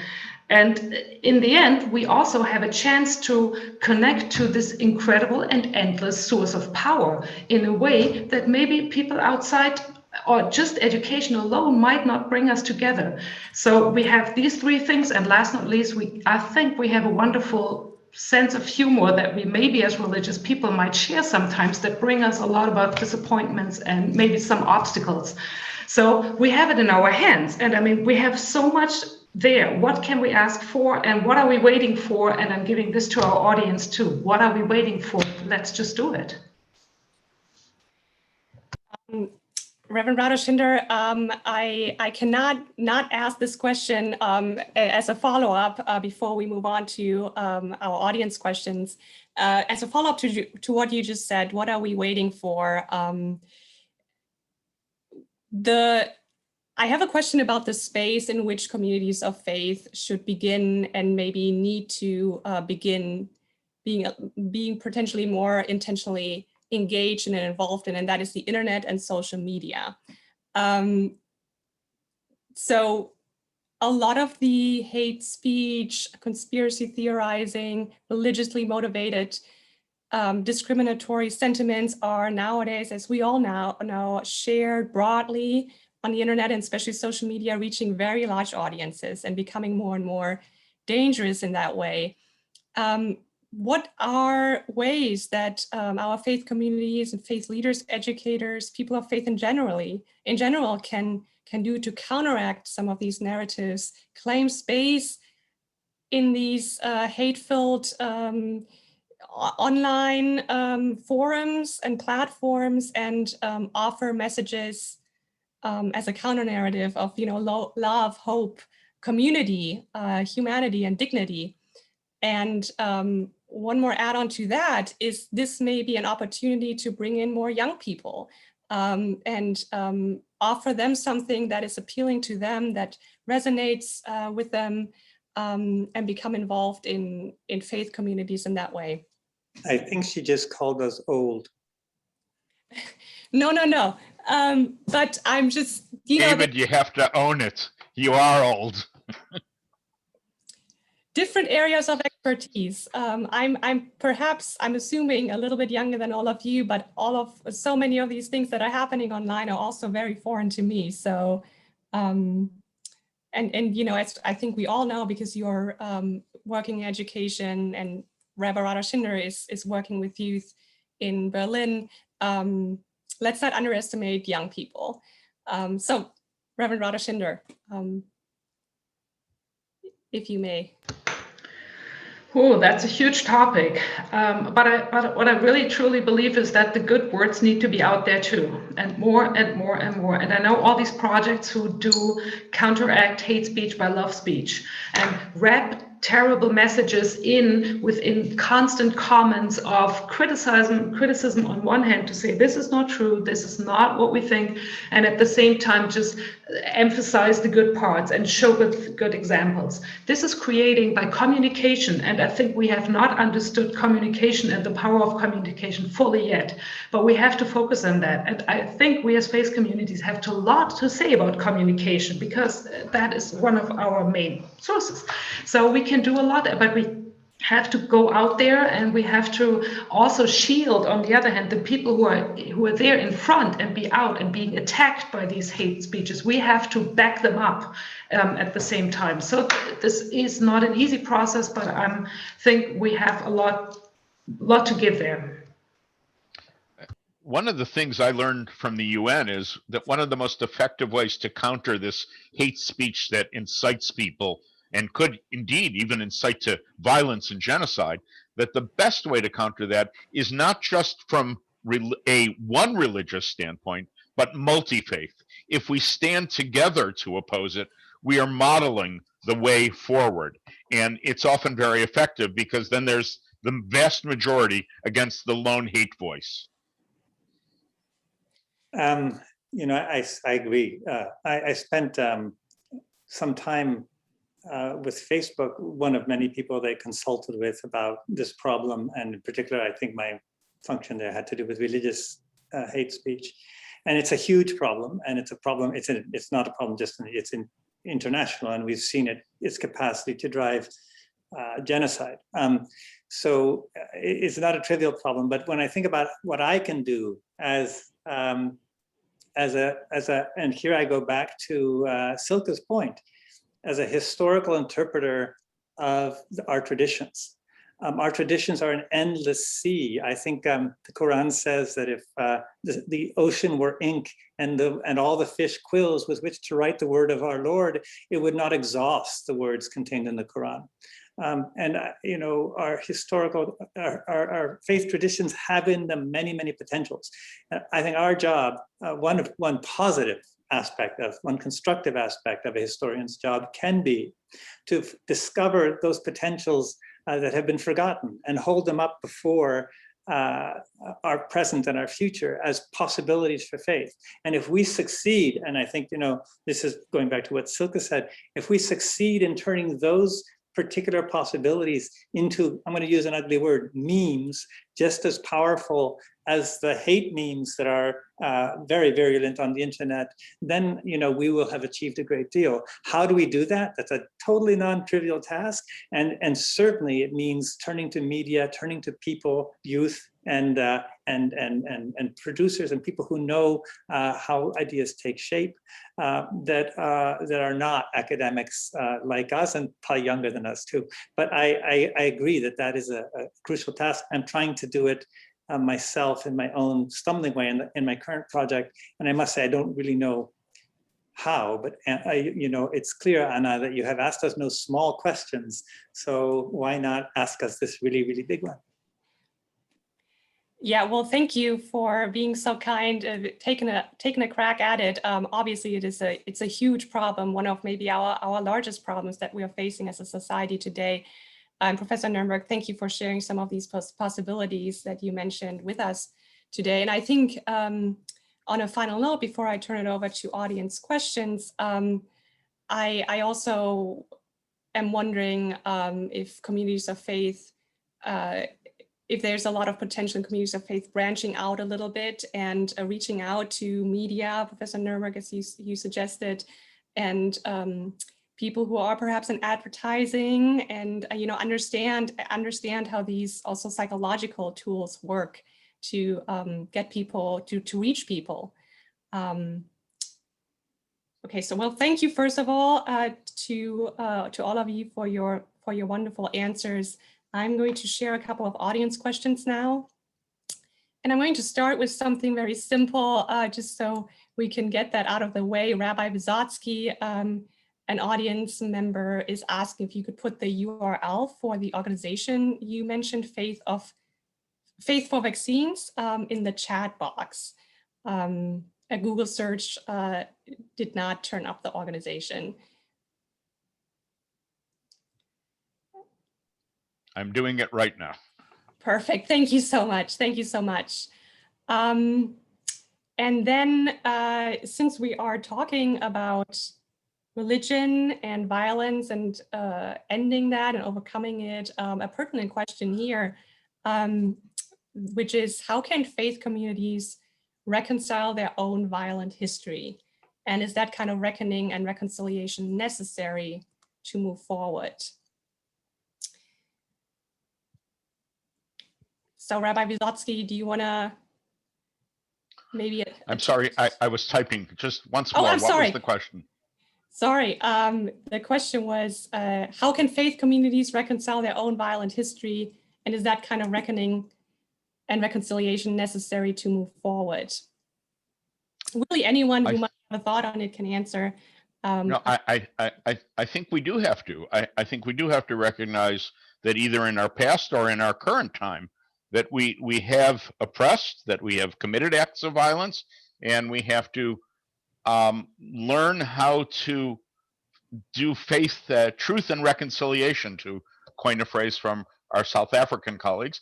And in the end, we also have a chance to connect to this incredible and endless source of power in a way that maybe people outside or just education alone might not bring us together. So we have these three things, and last but not least, I think we have a wonderful sense of humor that we maybe as religious people might share sometimes, that bring us a lot about disappointments and maybe some obstacles. So we have it in our hands, and I mean, we have so much there. What can we ask for, and what are we waiting for? And I'm giving this to our audience too. What are we waiting for? Let's just do it. Reverend Radoshinder, I cannot not ask this question as a follow-up before we move on to our audience questions. As a follow-up to what you just said, what are we waiting for? I have a question about the space in which communities of faith should begin and maybe need to begin being potentially more intentionally engaged in and involved in, and that is the internet and social media. So a lot of the hate speech, conspiracy theorizing, religiously motivated, discriminatory sentiments are nowadays, as we all know, shared broadly on the internet and especially social media, reaching very large audiences and becoming more and more dangerous in that way. What are ways that our faith communities and faith leaders, educators, people of faith in general can do to counteract some of these narratives, claim space in these hate-filled online forums and platforms, and offer messages as a counter-narrative of, love, hope, community, humanity, and dignity? And one more add-on to that is this may be an opportunity to bring in more young people and offer them something that is appealing to them, that resonates with them, and become involved in faith communities in that way. I think she just called us old. No. But I'm just, David, you have to own it. You are old. Different areas of expertise. I'm assuming a little bit younger than all of you, but so many of these things that are happening online are also very foreign to me. So, and I think we all know, because you're working in education, and Rabbi Radoshinder is working with youth in Berlin. Let's not underestimate young people. So, Reverend Radoshinder, if you may. Oh, that's a huge topic. But what I really truly believe is that the good words need to be out there too, and more and more and more. And I know all these projects who do counteract hate speech by love speech and wrap terrible messages within constant comments of criticism on one hand, to say this is not true, this is not what we think, and at the same time just emphasize the good parts and show good examples. This is creating by communication, and I think we have not understood communication and the power of communication fully yet, but we have to focus on that. And I think we as faith communities have a lot to say about communication, because that is one of our main sources. So we can do a lot, but we have to go out there, and we have to also shield, on the other hand, the people who are there in front and be out and being attacked by these hate speeches. We have to back them up at the same time. So this is not an easy process, but I think we have a lot to give there. One of the things I learned from the UN is that one of the most effective ways to counter this hate speech that incites people and could indeed even incite to violence and genocide, that the best way to counter that is not just from one religious standpoint, but multi-faith. If we stand together to oppose it, we are modeling the way forward. And it's often very effective, because then there's the vast majority against the lone hate voice. I agree. I spent some time with Facebook, one of many people they consulted with about this problem, and in particular, I think my function there had to do with religious hate speech, and it's a huge problem. And it's a problem. It's not a problem just it's international, and we've seen its capacity to drive genocide. So it's not a trivial problem. But when I think about what I can do and here I go back to Silke's point, as a historical interpreter of our traditions. Our traditions are an endless sea. I think the Quran says that if the ocean were ink and all the fish quills with which to write the word of our Lord, it would not exhaust the words contained in the Quran. Our historical, our faith traditions have in them many, many potentials. I think our job, one positive aspect of, one constructive aspect of a historian's job can be to discover those potentials that have been forgotten and hold them up before our present and our future as possibilities for faith. And if we succeed, and I think, this is going back to what Silke said, if we succeed in turning those particular possibilities into, I'm going to use an ugly word, memes, just as powerful as the hate memes that are very virulent on the internet, then we will have achieved a great deal. How do we do that? That's a totally non-trivial task, and certainly it means turning to media, turning to people, youth, and producers and people who know how ideas take shape, that are not academics like us, and probably younger than us too. But I agree that is a crucial task. I'm trying to do it myself in my own stumbling way in my current project, and I must say I don't really know how, but it's clear, Anna, that you have asked us no small questions, so why not ask us this really, really big one? Yeah, well, thank you for being so kind, taking a crack at it. Obviously, it's a huge problem, one of maybe our largest problems that we are facing as a society today. Professor Nirenberg, thank you for sharing some of these possibilities that you mentioned with us today. And I think on a final note, before I turn it over to audience questions, I also am wondering if communities of faith, if there's a lot of potential in communities of faith branching out a little bit and reaching out to media, Professor Nirenberg, as you suggested, and people who are perhaps in advertising and understand how these also psychological tools work to get people to reach people. Okay, so well, thank you first of all to all of you for your wonderful answers. I'm going to share a couple of audience questions now. And I'm going to start with something very simple, just so we can get that out of the way. Rabbi Visotzky, an audience member, is asking if you could put the URL for the organization you mentioned, Faith for Vaccines, in the chat box. A Google search did not turn up the organization. I'm doing it right now. Perfect. Thank you so much. Thank you so much. And then since we are talking about religion and violence and ending that and overcoming it, a pertinent question here, which is how can faith communities reconcile their own violent history? And is that kind of reckoning and reconciliation necessary to move forward? So Rabbi Visotzky, do you want to maybe? I'm sorry, I was typing just once more. I'm sorry. What was the question? Sorry, the question was, how can faith communities reconcile their own violent history? And is that kind of reckoning and reconciliation necessary to move forward? Really, anyone who might have a thought on it can answer. No, I think we do have to. I think we do have to recognize that either in our past or in our current time, that we have oppressed, that we have committed acts of violence, and we have to learn how to do faith, truth and reconciliation, to coin a phrase from our South African colleagues.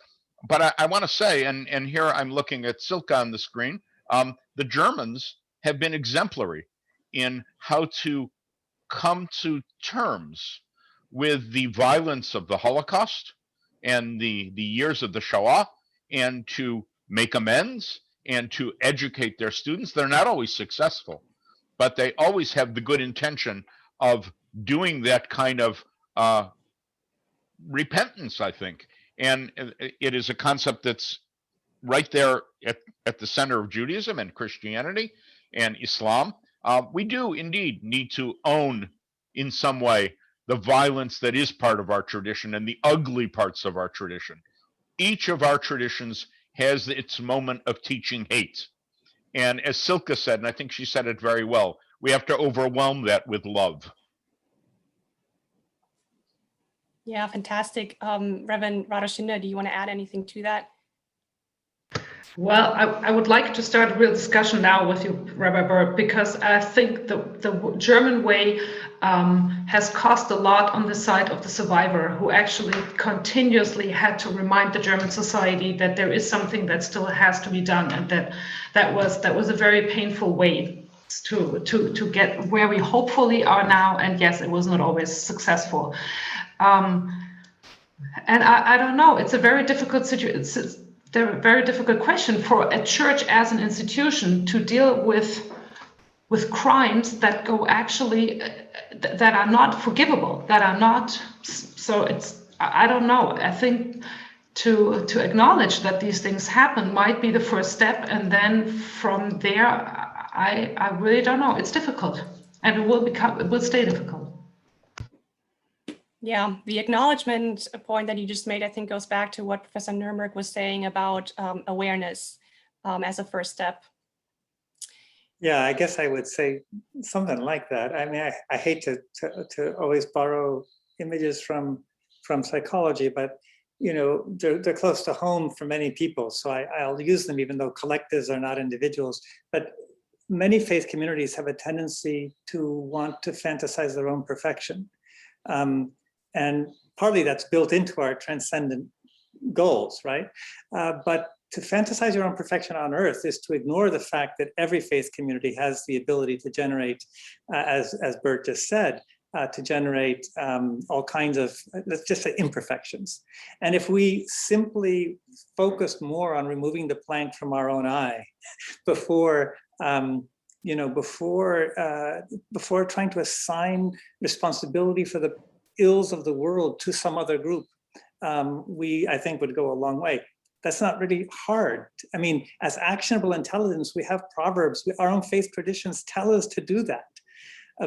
But I want to say, and here I'm looking at Silke on the screen, the Germans have been exemplary in how to come to terms with the violence of the Holocaust and the years of the Shoah, and to make amends and to educate their students. They're not always successful, but they always have the good intention of doing that kind of repentance, I think. And it is a concept that's right there at the center of Judaism and Christianity and Islam. We do indeed need to own in some way the violence that is part of our tradition and the ugly parts of our tradition. Each of our traditions has its moment of teaching hate. And as Silke said, and I think she said it very well, we have to overwhelm that with love. Yeah, fantastic. Reverend Radoshinder, do you want to add anything to that? Well, I would like to start a real discussion now with you, Rabbi Burton, because I think the German way has cost a lot on the side of the survivor, who actually continuously had to remind the German society that there is something that still has to be done, and that was a very painful way to get where we hopefully are now. And yes, it was not always successful. And I don't know, it's a very difficult situation. A very difficult question for a church as an institution to deal with crimes that go actually that are not forgivable, that are not. So it's, I don't know. I think to acknowledge that these things happen might be the first step, and then from there, I really don't know. It's difficult, and it will stay difficult. Yeah, the acknowledgement point that you just made, I think, goes back to what Professor Nirenberg was saying about awareness as a first step. Yeah, I guess I would say something like that. I mean, I hate to always borrow images from psychology, but they're close to home for many people. So I'll use them, even though collectives are not individuals. But many faith communities have a tendency to want to fantasize their own perfection. And partly that's built into our transcendent goals, right? But to fantasize your own perfection on earth is to ignore the fact that every faith community has the ability to generate, as Bert just said, to generate all kinds of, let's just say, imperfections. And if we simply focused more on removing the plank from our own eye before before trying to assign responsibility for the ills of the world to some other group, we, I think, would go a long way. That's not really hard. I mean, as actionable intelligence, we have proverbs. Our own faith traditions tell us to do that.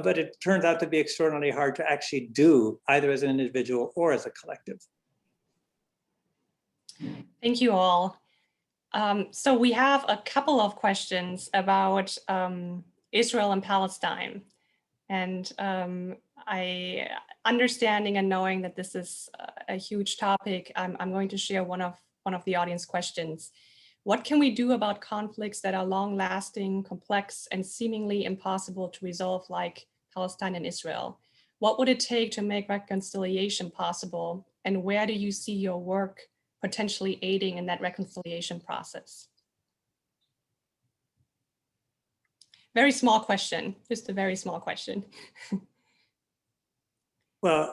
But it turns out to be extraordinarily hard to actually do, either as an individual or as a collective. Thank you all. So we have a couple of questions about Israel and Palestine. And I, understanding and knowing that this is a huge topic, I'm going to share one of the audience questions. What can we do about conflicts that are long-lasting, complex, and seemingly impossible to resolve, like Palestine and Israel? What would it take to make reconciliation possible? And where do you see your work potentially aiding in that reconciliation process? Very small question, just a very small question. Well,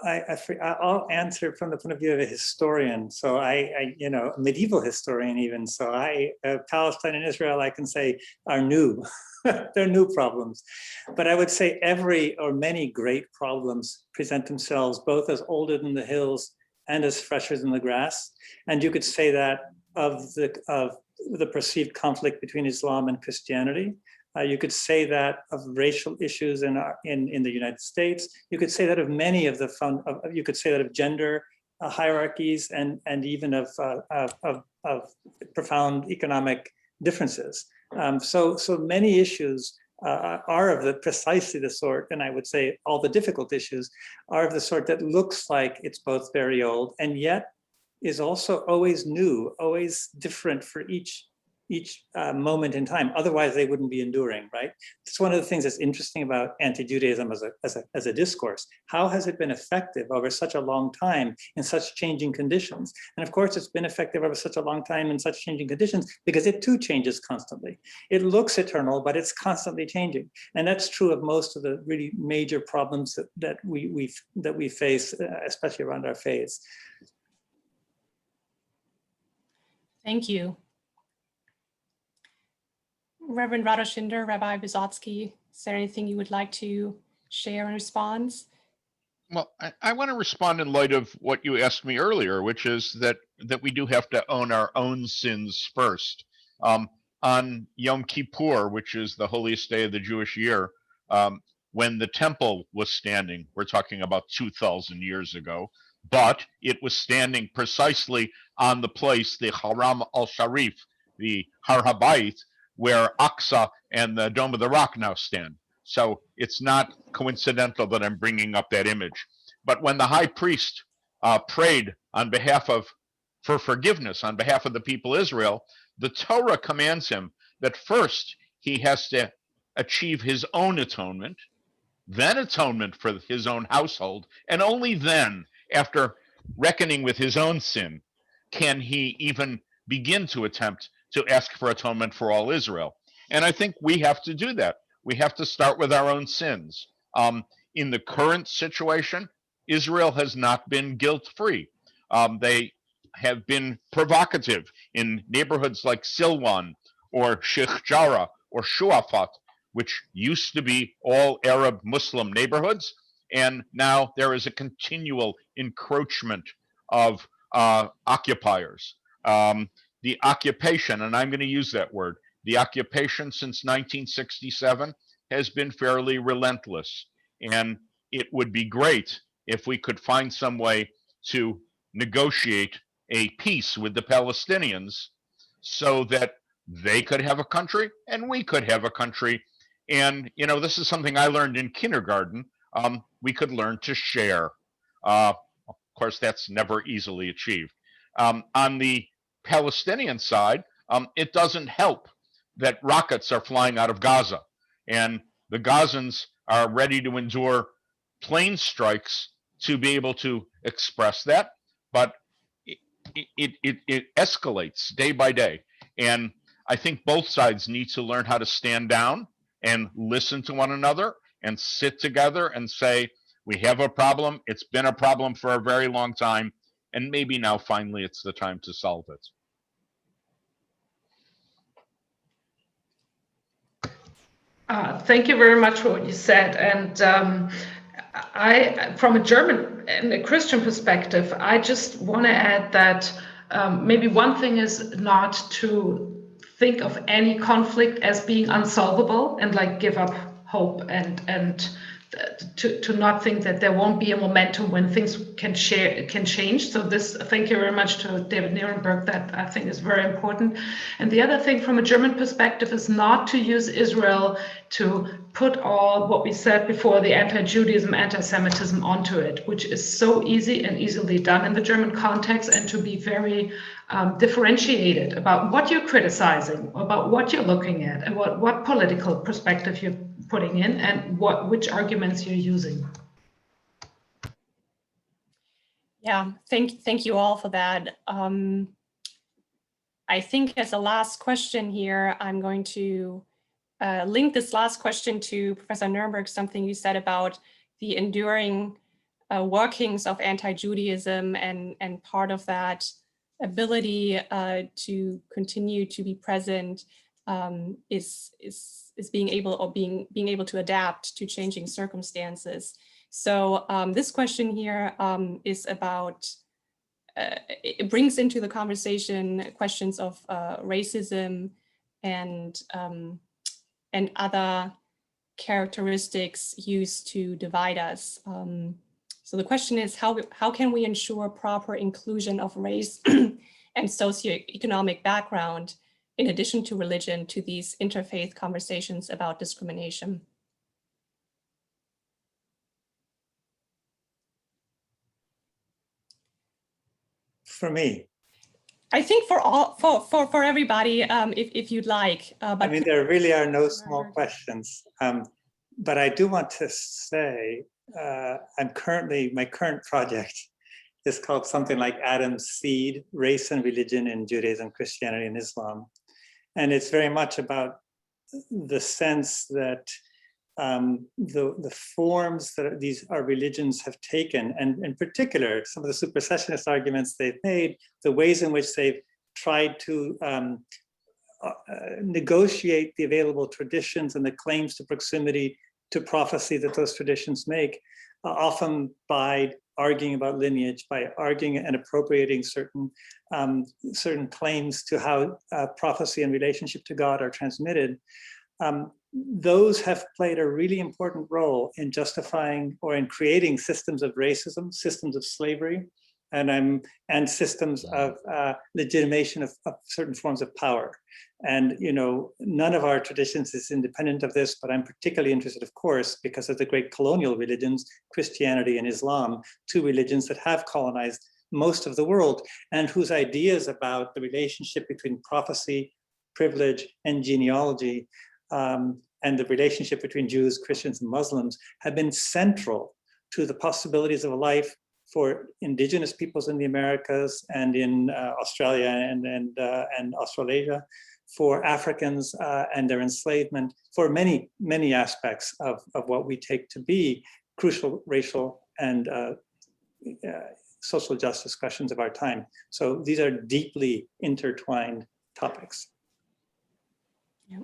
I'll answer from the point of view of a historian. So a medieval historian even. So Palestine and Israel, I can say, are new. They're new problems. But I would say every or many great problems present themselves both as older than the hills and as fresher than the grass. And you could say that of the perceived conflict between Islam and Christianity. You could say that of racial issues in the United States. You could say that of many of you could say that of gender hierarchies and even of profound economic differences. So many issues are of precisely the sort, and I would say all the difficult issues are of the sort that looks like it's both very old and yet is also always new, always different for each moment in time. Otherwise, they wouldn't be enduring, right? It's one of the things that's interesting about anti-Judaism as a discourse. How has it been effective over such a long time in such changing conditions? And of course, it's been effective over such a long time in such changing conditions because it too changes constantly. It looks eternal, but it's constantly changing. And that's true of most of the really major problems that we face, especially around our faiths. Thank you. Reverend Radoshinder, Rabbi Visotzky, is there anything you would like to share in response? Well, I want to respond in light of what you asked me earlier, which is that we do have to own our own sins first. On Yom Kippur, which is the holiest day of the Jewish year, when the temple was standing, we're talking about 2,000 years ago, but it was standing precisely on the place, the Haram al-Sharif, the Har HaBayit, where Aqsa and the Dome of the Rock now stand. So it's not coincidental that I'm bringing up that image. But when the high priest prayed for forgiveness on behalf of the people of Israel, the Torah commands him that first he has to achieve his own atonement, then atonement for his own household, and only then, after reckoning with his own sin, can he even begin to attempt to ask for atonement for all Israel. And I think we have to do that. We have to start with our own sins. In the current situation, Israel has not been guilt-free. They have been provocative in neighborhoods like Silwan or Sheikh Jarrah or Shuafat, which used to be all Arab Muslim neighborhoods. And now there is a continual encroachment of occupiers. The occupation, and I'm going to use that word, the occupation since 1967 has been fairly relentless. And it would be great if we could find some way to negotiate a peace with the Palestinians so that they could have a country and we could have a country. And, this is something I learned in kindergarten. We could learn to share. Of course, that's never easily achieved. On the Palestinian side, it doesn't help that rockets are flying out of Gaza and the Gazans are ready to endure plane strikes to be able to express that, but it escalates day by day. And I think both sides need to learn how to stand down and listen to one another and sit together and say, we have a problem. It's been a problem for a very long time. And maybe now finally it's the time to solve it. Thank you very much for what you said. And from a German and a Christian perspective, I just want to add that maybe one thing is not to think of any conflict as being unsolvable and like give up hope and to not think that there won't be a momentum when things can change. So this, thank you very much to David Nirenberg, that I think is very important. And the other thing from a German perspective is not to use Israel to put all what we said before, the anti-Judaism, anti-Semitism onto it, which is so easy and easily done in the German context, and to be very differentiated about what you're criticizing, about what you're looking at, and what political perspective you're putting in, and which arguments you're using. Yeah, thank you all for that. I think as a last question here, I'm going to link this last question to Professor Nirenberg, something you said about the enduring workings of anti-Judaism, and part of that ability to continue to be present is being able to adapt to changing circumstances. So this question here is about, it brings into the conversation questions of racism and other characteristics used to divide us. So the question is, how can we ensure proper inclusion of race and socioeconomic background, in addition to religion, to these interfaith conversations about discrimination? For me, I think for everybody, if you'd like. But I mean, there really are no small questions. But I do want to say, my current project is called something like Adam's Seed, Race and Religion in Judaism, Christianity, and Islam. And it's very much about the sense that the forms that our religions have taken, and in particular, some of the supersessionist arguments they've made, the ways in which they've tried to negotiate the available traditions and the claims to proximity to prophecy that those traditions make, often by arguing about lineage, by arguing and appropriating certain claims to how prophecy and relationship to God are transmitted. Those have played a really important role in justifying or in creating systems of racism, systems of slavery, and systems of legitimation of certain forms of power. And none of our traditions is independent of this, but I'm particularly interested, of course, because of the great colonial religions, Christianity and Islam, two religions that have colonized most of the world, and whose ideas about the relationship between prophecy, privilege, and genealogy, and the relationship between Jews, Christians, and Muslims have been central to the possibilities of a life for indigenous peoples in the Americas and in Australia and Australasia, for Africans and their enslavement, for many, many aspects of what we take to be crucial racial and social justice questions of our time. So these are deeply intertwined topics. Yep.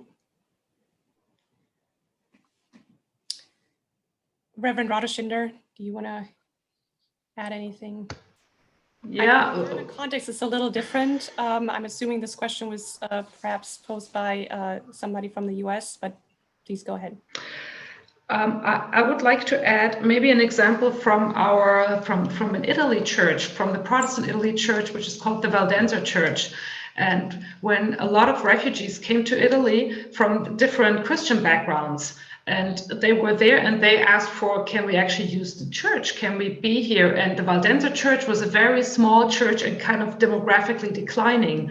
Reverend Radoshinder, do you want to add anything? Yeah. The context is a little different. I'm assuming this question was perhaps posed by somebody from the US, but please go ahead. I would like to add maybe an example from an Italy church, from the Protestant Italy church, which is called the Valdenser Church. And when a lot of refugees came to Italy from different Christian backgrounds, and they were there and they asked for, can we actually use the church? Can we be here? And the Valdenser Church was a very small church and kind of demographically declining.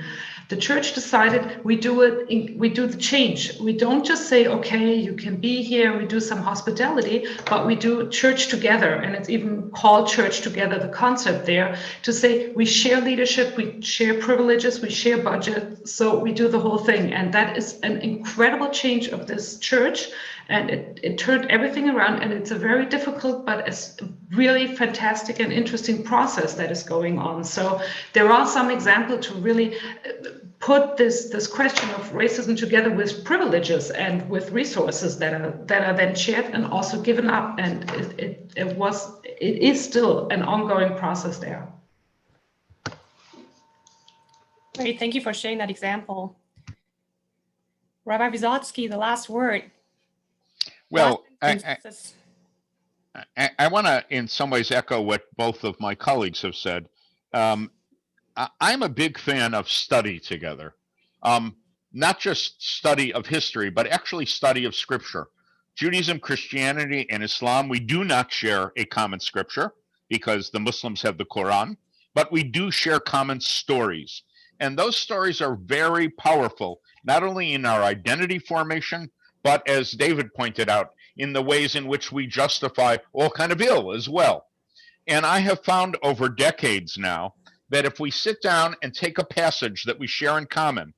The church decided we do the change. We don't just say, okay, you can be here, we do some hospitality, but we do church together. And it's even called church together, the concept there, to say we share leadership, we share privileges, we share budget. So we do the whole thing. And that is an incredible change of this church. And it turned everything around, and it's a very difficult, but it's really fantastic and interesting process that is going on. So there are some examples to really put this question of racism together with privileges and with resources that are then shared and also given up. And it is still an ongoing process there. Great, thank you for sharing that example. Rabbi Visotzky, the last word. Well, I want to, in some ways, echo what both of my colleagues have said. I'm a big fan of study together, not just study of history, but actually study of scripture. Judaism, Christianity, and Islam, we do not share a common scripture because the Muslims have the Quran, but we do share common stories. And those stories are very powerful, not only in our identity formation, but as David pointed out, in the ways in which we justify all kind of ill as well. And I have found over decades now that if we sit down and take a passage that we share in common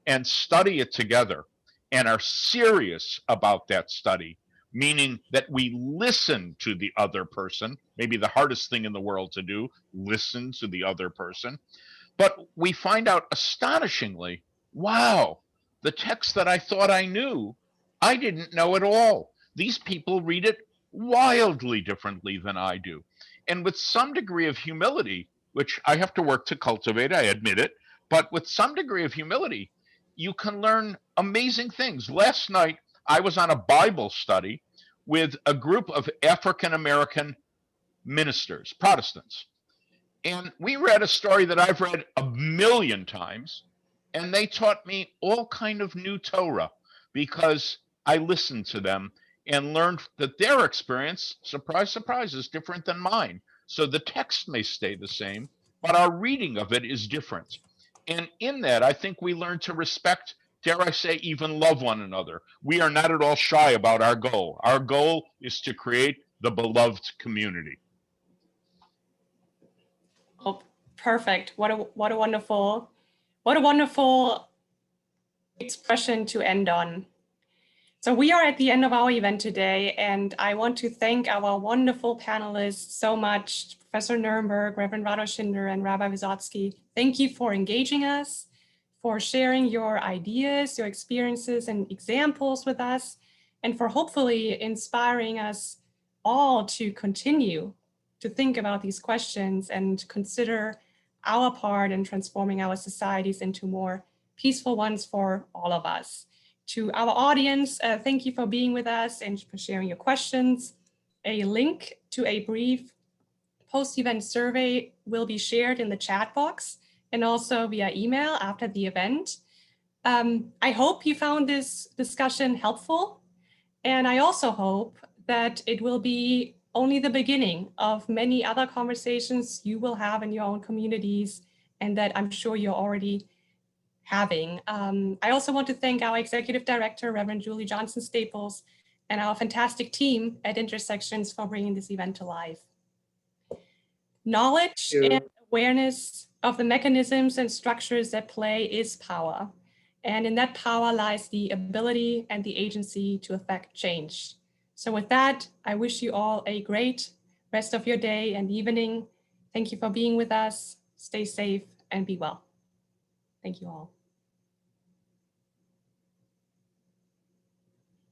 and study it together and are serious about that study, meaning that we listen to the other person, maybe the hardest thing in the world to do, listen to the other person, but we find out astonishingly, wow, the text that I thought I knew, I didn't know at all. These people read it wildly differently than I do. And with some degree of humility, which I have to work to cultivate, I admit it, but with some degree of humility, you can learn amazing things. Last night, I was on a Bible study with a group of African-American ministers, Protestants. And we read a story that I've read a million times, and they taught me all kind of new Torah because I listened to them and learned that their experience, surprise, surprise, is different than mine. So the text may stay the same, but our reading of it is different. And in that, I think we learn to respect, dare I say, even love one another. We are not at all shy about our goal. Our goal is to create the beloved community. Oh, perfect. What a wonderful expression to end on. So we are at the end of our event today, and I want to thank our wonderful panelists so much, Professor Nirenberg, Reverend Radoshinder, and Rabbi Visotzky. Thank you for engaging us, for sharing your ideas, your experiences and examples with us, and for hopefully inspiring us all to continue to think about these questions and consider our part in transforming our societies into more peaceful ones for all of us. To our audience, thank you for being with us and for sharing your questions. A link to a brief post-event survey will be shared in the chat box and also via email after the event. I hope you found this discussion helpful, and I also hope that it will be only the beginning of many other conversations you will have in your own communities, and that I'm sure you're already having. I also want to thank our Executive Director, Reverend Julie Johnson-Staples, and our fantastic team at Intersections for bringing this event to life. Knowledge and awareness of the mechanisms and structures at play is power. And in that power lies the ability and the agency to affect change. So with that, I wish you all a great rest of your day and evening. Thank you for being with us. Stay safe and be well. Thank you all.